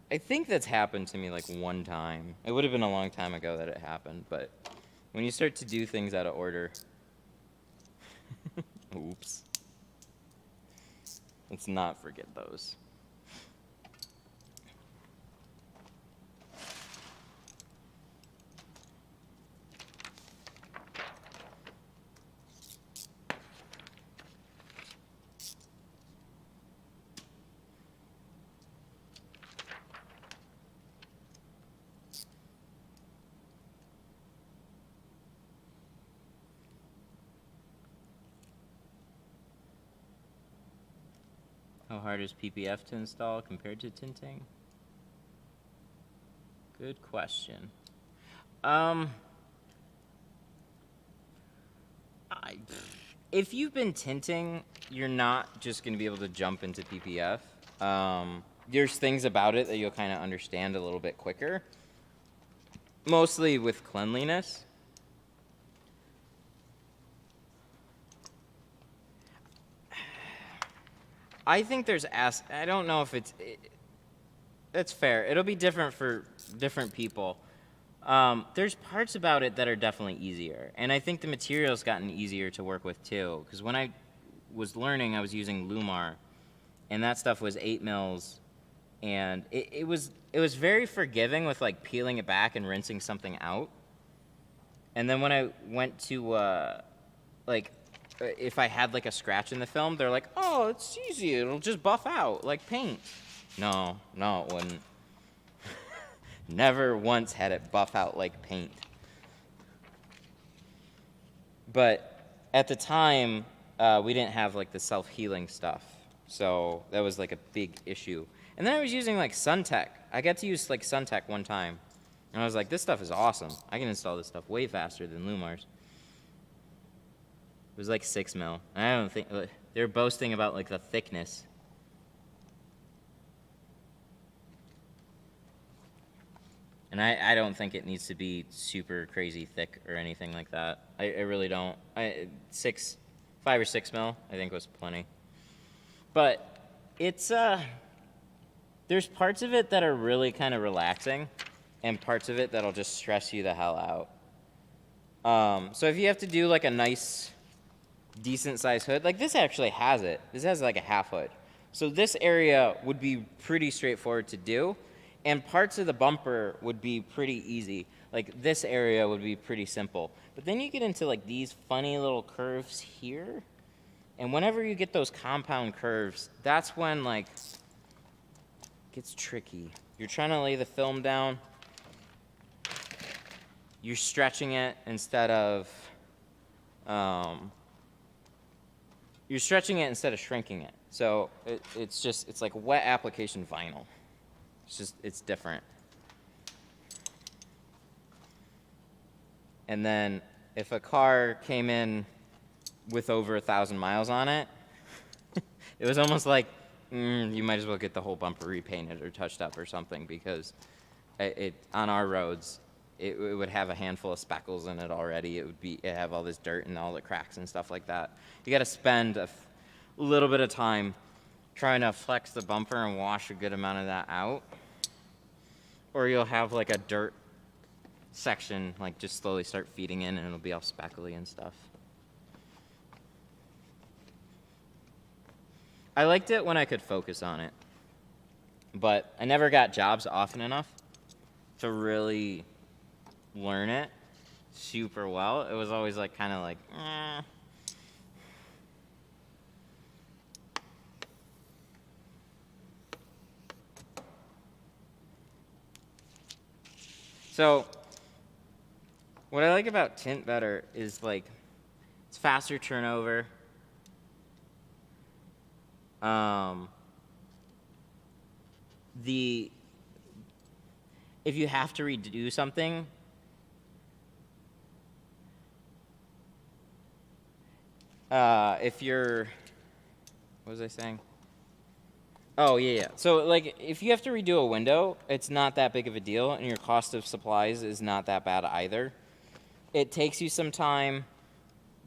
I think that's happened to me like one time. It would have been a long time ago that it happened, but when you start to do things out of order, oops. Let's not forget those. How hard is PPF to install compared to tinting? Good question. If you've been tinting, you're not just going to be able to jump into PPF. There's things about it that you'll kind of understand a little bit quicker, mostly with cleanliness. I think there's I don't know if that's fair. It'll be different for different people. There's parts about it that are definitely easier. And I think the material's gotten easier to work with too. Because when I was learning, I was using Lumar. And that stuff was 8 mils. And it was very forgiving with like peeling it back and rinsing something out. And then when I went to if I had like a scratch in the film, they're like, oh, it's easy. It'll just buff out like paint. No, it wouldn't. Never once had it buff out like paint. But at the time, we didn't have like the self-healing stuff. So that was like a big issue. And then I was using like Suntech. I got to use like Suntech one time. And I was like, this stuff is awesome. I can install this stuff way faster than Lumar's. It was like 6 mil. And I don't think, they're boasting about like the thickness. And I don't think it needs to be super crazy thick or anything like that. I really don't. 5 or 6 mil, I think was plenty. But it's, there's parts of it that are really kind of relaxing and parts of it that'll just stress you the hell out. So if you have to do like a nice, decent sized hood, like this actually has it. This has like a half hood. So this area would be pretty straightforward to do. And parts of the bumper would be pretty easy. Like this area would be pretty simple. But then you get into like these funny little curves here. And whenever you get those compound curves, that's when like it gets tricky. You're trying to lay the film down. You're stretching it instead of you're stretching it instead of shrinking it. So it's like wet application vinyl. It's different. And then if a car came in with over 1,000 miles on it, it was almost like you might as well get the whole bumper repainted or touched up or something, because on our roads, it would have a handful of speckles in it already. It'd have all this dirt and all the cracks and stuff like that. You got to spend a little bit of time trying to flex the bumper and wash a good amount of that out, or you'll have like a dirt section like just slowly start feeding in, and it'll be all speckly and stuff. I liked it when I could focus on it, but I never got jobs often enough to really learn it super well. It was always like kind of like, eh. So what I like about tint better is like it's faster turnover. If you have to redo something, if you're, what was I saying? Oh, yeah. So, like, if you have to redo a window, it's not that big of a deal, and your cost of supplies is not that bad either. It takes you some time,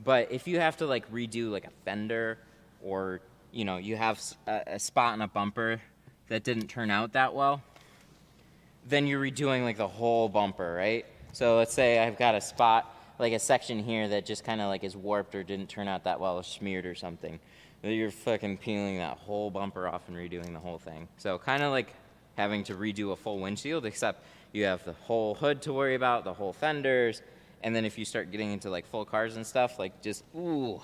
but if you have to, like, redo, like, a fender, or, you know, you have a spot in a bumper that didn't turn out that well, then you're redoing, like, the whole bumper, right? So let's say I've got a spot, like a section here that just kind of, like, is warped or didn't turn out that well, or smeared or something. You're fucking peeling that whole bumper off and redoing the whole thing. So kind of like having to redo a full windshield, except you have the whole hood to worry about, the whole fenders, and then if you start getting into like full cars and stuff, like just, ooh.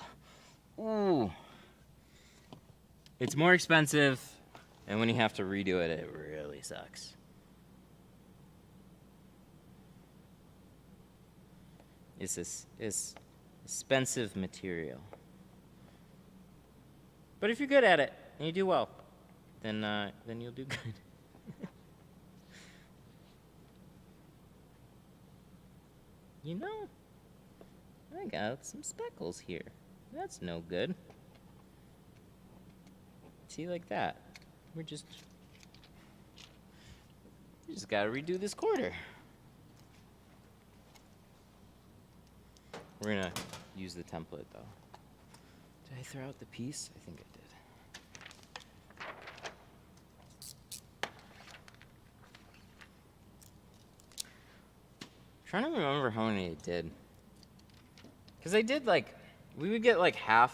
It's more expensive, and when you have to redo it, it really sucks. It's expensive material. But if you're good at it and you do well, then you'll do good. You know, I got some speckles here. That's no good. See, like that. We just gotta redo this quarter. We're gonna use the template though. Did I throw out the piece? I think I did. Trying to remember how many I did. Because I did like, we would get like half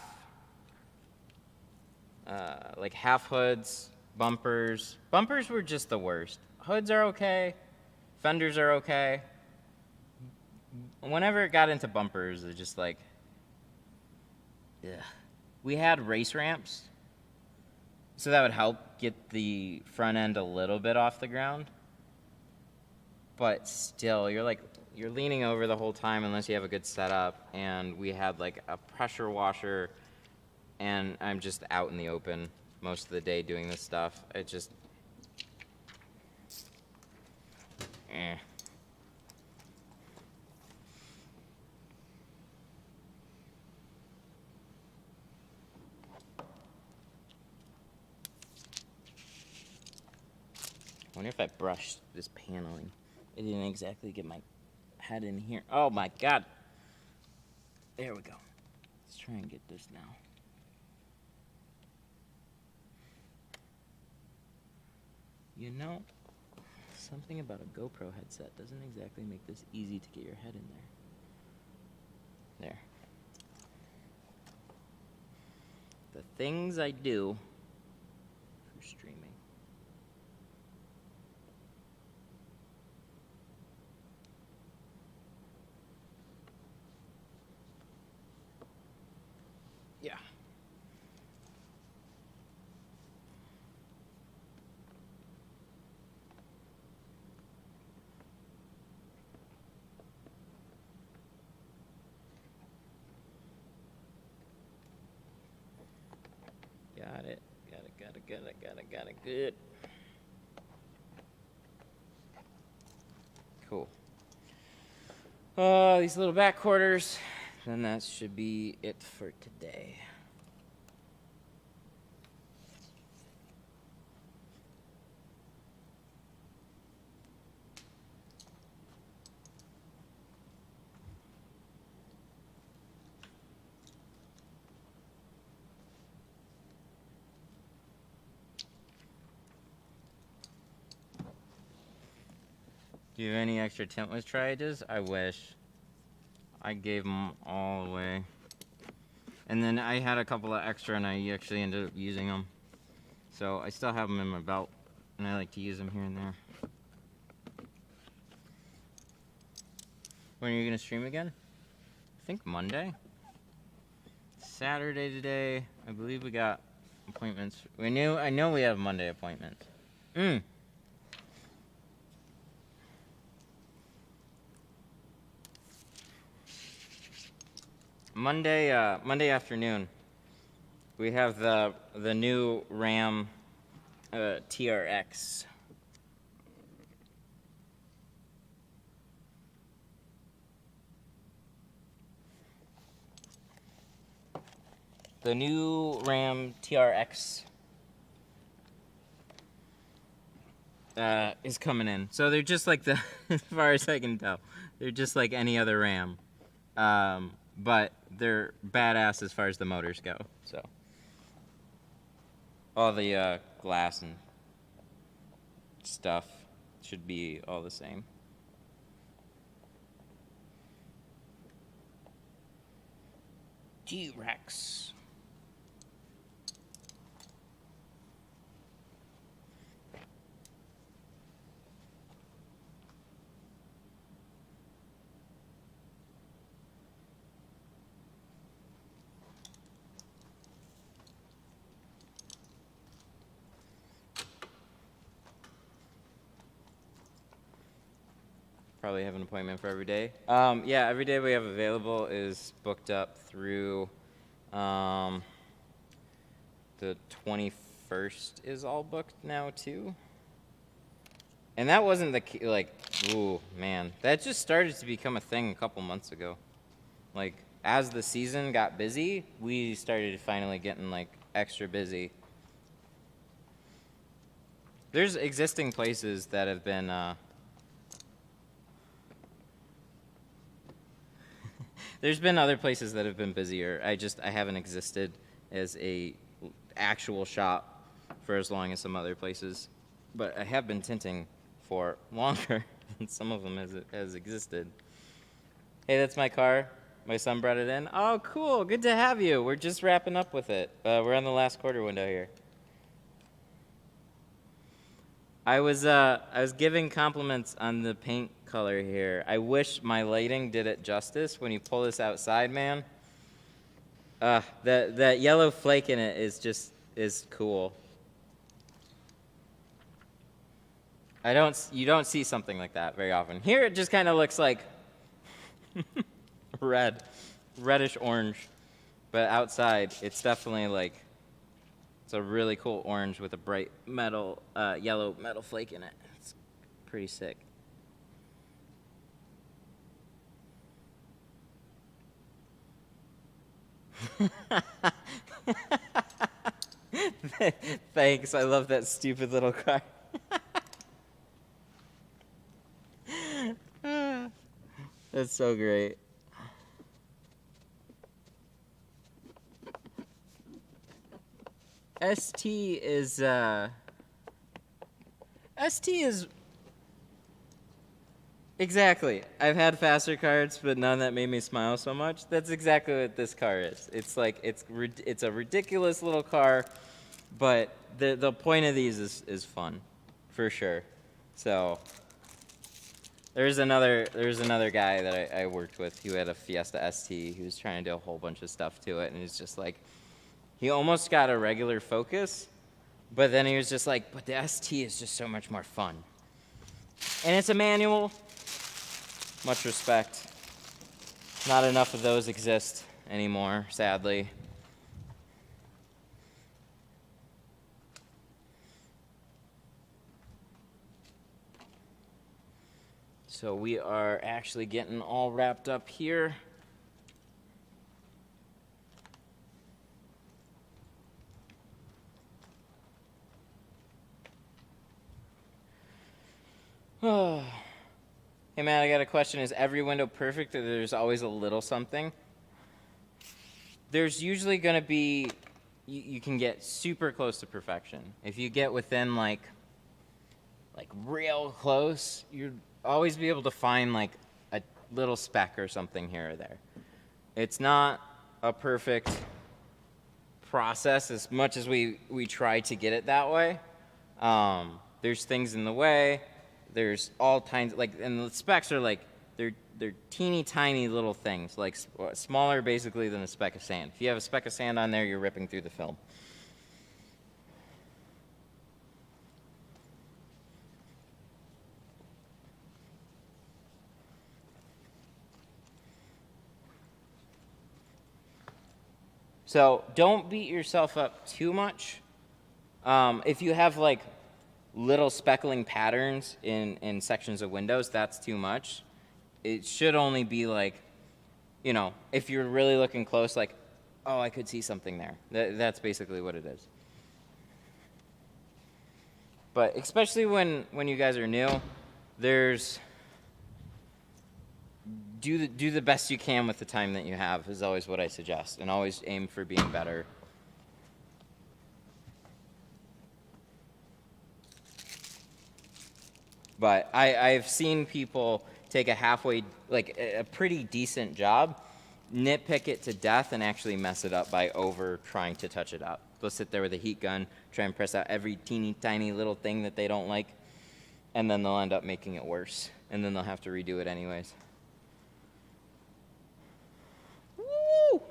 hoods, bumpers. Bumpers were just the worst. Hoods are okay. Fenders are okay. Whenever it got into bumpers, it just like, yeah. We had race ramps, so that would help get the front end a little bit off the ground. But still, you're leaning over the whole time unless you have a good setup. And we had like a pressure washer, and I'm just out in the open most of the day doing this stuff. It just, I wonder if I brushed this paneling. I didn't exactly get my head in here. Oh my God. There we go. Let's try and get this now. You know, something about a GoPro headset doesn't exactly make this easy to get your head in there. There. The things I do for streaming. Yeah. Got it. Got it. Good. Cool. These little back quarters. Then that should be it for today. Do you have any extra Tint Wiz triages? I wish. I gave them all away. And then I had a couple of extra and I actually ended up using them. So I still have them in my belt and I like to use them here and there. When are you going to stream again? I think Monday. Saturday today. I believe we got appointments. I know we have Monday appointments. Monday afternoon, we have the new Ram TRX. The new Ram TRX is coming in. So they're just like the, as far as I can tell, they're just like any other Ram. But they're badass as far as the motors go, so. All the glass and stuff should be all the same. G-Rex. Probably have an appointment for every day. Yeah, every day we have available is booked up through the 21st is all booked now too. And that wasn't the key, like, ooh, man. That just started to become a thing a couple months ago. Like, as the season got busy, we started finally getting, like, extra busy. There's existing places that have been, there's been other places that have been busier. I haven't existed as a actual shop for as long as some other places. But I have been tinting for longer than some of them has existed. Hey, that's my car. My son brought it in. Oh, cool. Good to have you. We're just wrapping up with it. We're on the last quarter window here. I was giving compliments on the paint color here. I wish my lighting did it justice. When you pull this outside, man, that yellow flake in it is cool. You don't see something like that very often. Here it just kind of looks like reddish orange, but outside it's definitely like. It's a really cool orange with a bright metal, yellow metal flake in it. It's pretty sick. Thanks, I love that stupid little car. That's so great. ST is exactly. I've had faster cars, but none that made me smile so much. That's exactly what this car is. It's like it's a ridiculous little car, but the point of these is fun, for sure. So there's another guy that I worked with who had a Fiesta ST. He was trying to do a whole bunch of stuff to it, and he's just like. He almost got a regular Focus, but then he was just like, but the ST is just so much more fun. And it's a manual. Much respect. Not enough of those exist anymore, sadly. So we are actually getting all wrapped up here. Hey man, I got a question. Is every window perfect, or there's always a little something? There's usually going to be, you can get super close to perfection. If you get within like real close, you'd always be able to find like a little speck or something here or there. It's not a perfect process as much as we try to get it that way. There's things in the way. There's all kinds, like, and the specks are like, they're teeny tiny little things, like smaller basically than a speck of sand. If you have a speck of sand on there, you're ripping through the film. So don't beat yourself up too much. If you have like little speckling patterns in sections of windows, that's too much. It should only be like, you know, if you're really looking close, like, oh, I could see something there. That's basically what it is. But especially when you guys are new, do the best you can with the time that you have is always what I suggest, and always aim for being better. But I've seen people take a halfway, like a pretty decent job, nitpick it to death, and actually mess it up by over trying to touch it up. They'll sit there with a heat gun, try and press out every teeny tiny little thing that they don't like, and then they'll end up making it worse, and then they'll have to redo it anyways. Woo!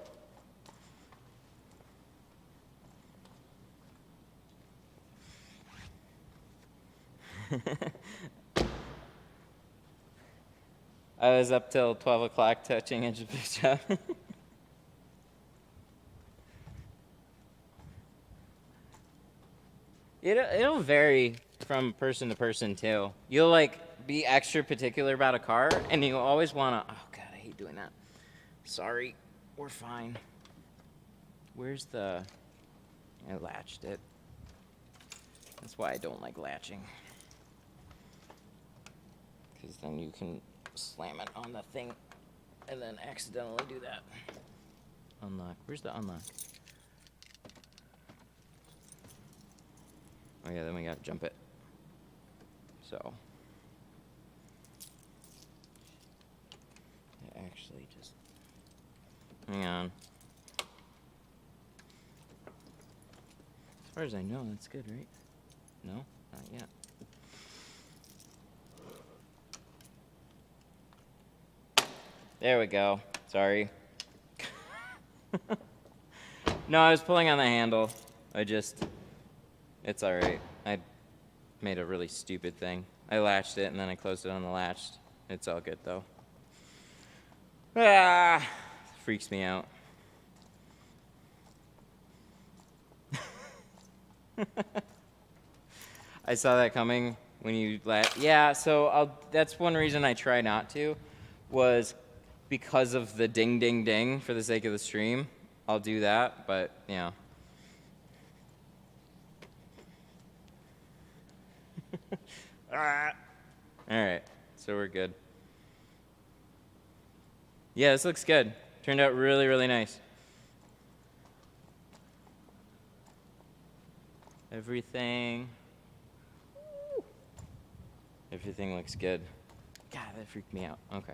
I was up till 12 o'clock touching edge of the job. It'll vary from person to person too. You'll like be extra particular about a car, and you always want to, oh God, I hate doing that. Sorry, we're fine. Where's I latched it. That's why I don't like latching. Because then you can slam it on the thing and then accidentally do that. Unlock. Where's the unlock? Oh yeah, then we gotta jump it. So. Actually just. Hang on. As far as I know, that's good, right? No? Not yet. There we go. Sorry. No, I was pulling on the handle. It's all right. I made a really stupid thing. I latched it and then I closed it on the latch. It's all good though. Ah, freaks me out. I saw that coming when you yeah, so that's one reason I try not to, was because of the ding ding ding for the sake of the stream. I'll do that, but yeah. All right, so we're good. Yeah, this looks good. Turned out really, really nice. Everything looks good. God, that freaked me out. Okay.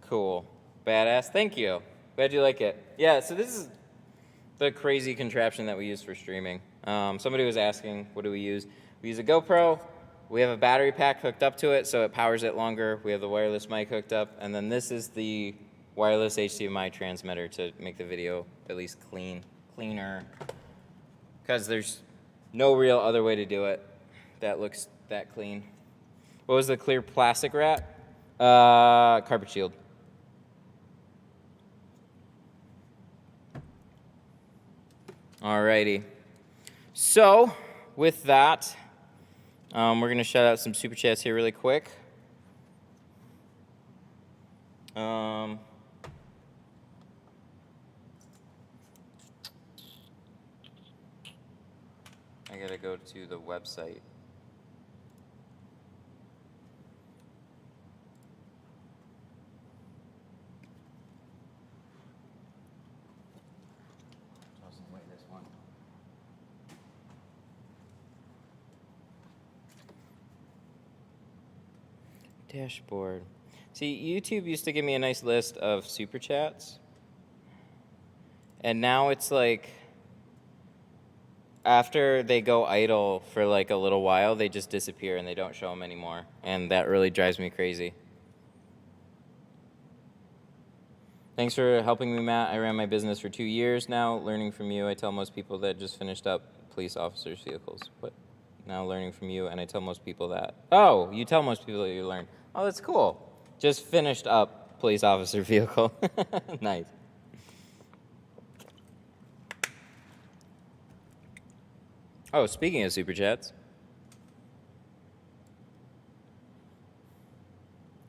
Cool. Badass. Thank you. Glad you like it. Yeah, so this is the crazy contraption that we use for streaming. Somebody was asking, what do we use? We use a GoPro. We have a battery pack hooked up to it, so it powers it longer. We have the wireless mic hooked up, and then this is the wireless HDMI transmitter to make the video at least cleaner. Because there's no real other way to do it that looks that clean. What was the clear plastic wrap? Carpet shield. Alrighty. So, with that, we're going to shout out some super chats here really quick. I got to go to the website. Dashboard. See, YouTube used to give me a nice list of super chats. And now it's like, after they go idle for like a little while, they just disappear and they don't show them anymore. And that really drives me crazy. Thanks for helping me, Matt. I ran my business for 2 years now. Learning from you, I tell most people that just finished up police officers' vehicles. What? Now learning from you, and I tell most people that. Oh, you tell most people that you learned. Oh, that's cool. Just finished up police officer vehicle. Nice. Oh, speaking of super chats,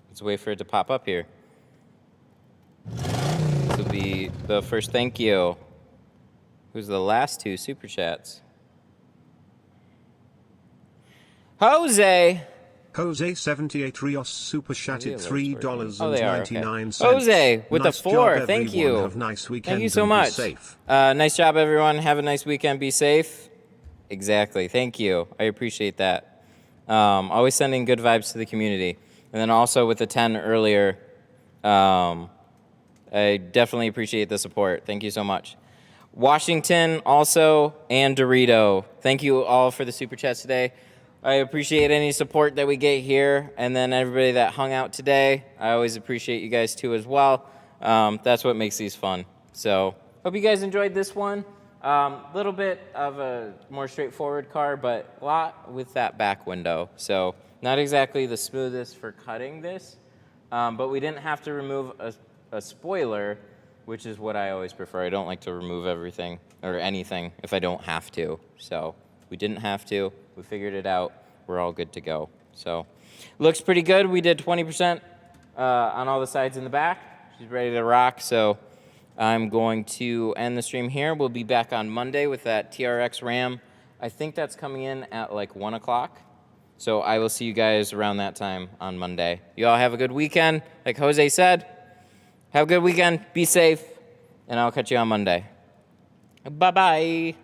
let's wait for it to pop up here. This will be the first thank you. Who's the last two super chats? Jose. Jose 78 Rios super chatted $3.99. Jose with nice the 4. Job, thank you. Have a nice weekend. Thank you so and much. Be safe. Nice job, everyone. Have a nice weekend. Be safe. Exactly. Thank you. I appreciate that. Always sending good vibes to the community. And then also with the 10 earlier, I definitely appreciate the support. Thank you so much. Washington also, and Dorito. Thank you all for the super chats today. I appreciate any support that we get here, and then everybody that hung out today. I always appreciate you guys too as well. That's what makes these fun. So hope you guys enjoyed this one. Little bit of a more straightforward car, but a lot with that back window. So not exactly the smoothest for cutting this, but we didn't have to remove a spoiler, which is what I always prefer. I don't like to remove everything or anything if I don't have to. So we didn't have to. We figured it out. We're all good to go. So looks pretty good. We did 20% on all the sides in the back. She's ready to rock. So I'm going to end the stream here. We'll be back on Monday with that TRX Ram. I think that's coming in at like 1 o'clock. So I will see you guys around that time on Monday. You all have a good weekend. Like Jose said, have a good weekend. Be safe. And I'll catch you on Monday. Bye-bye.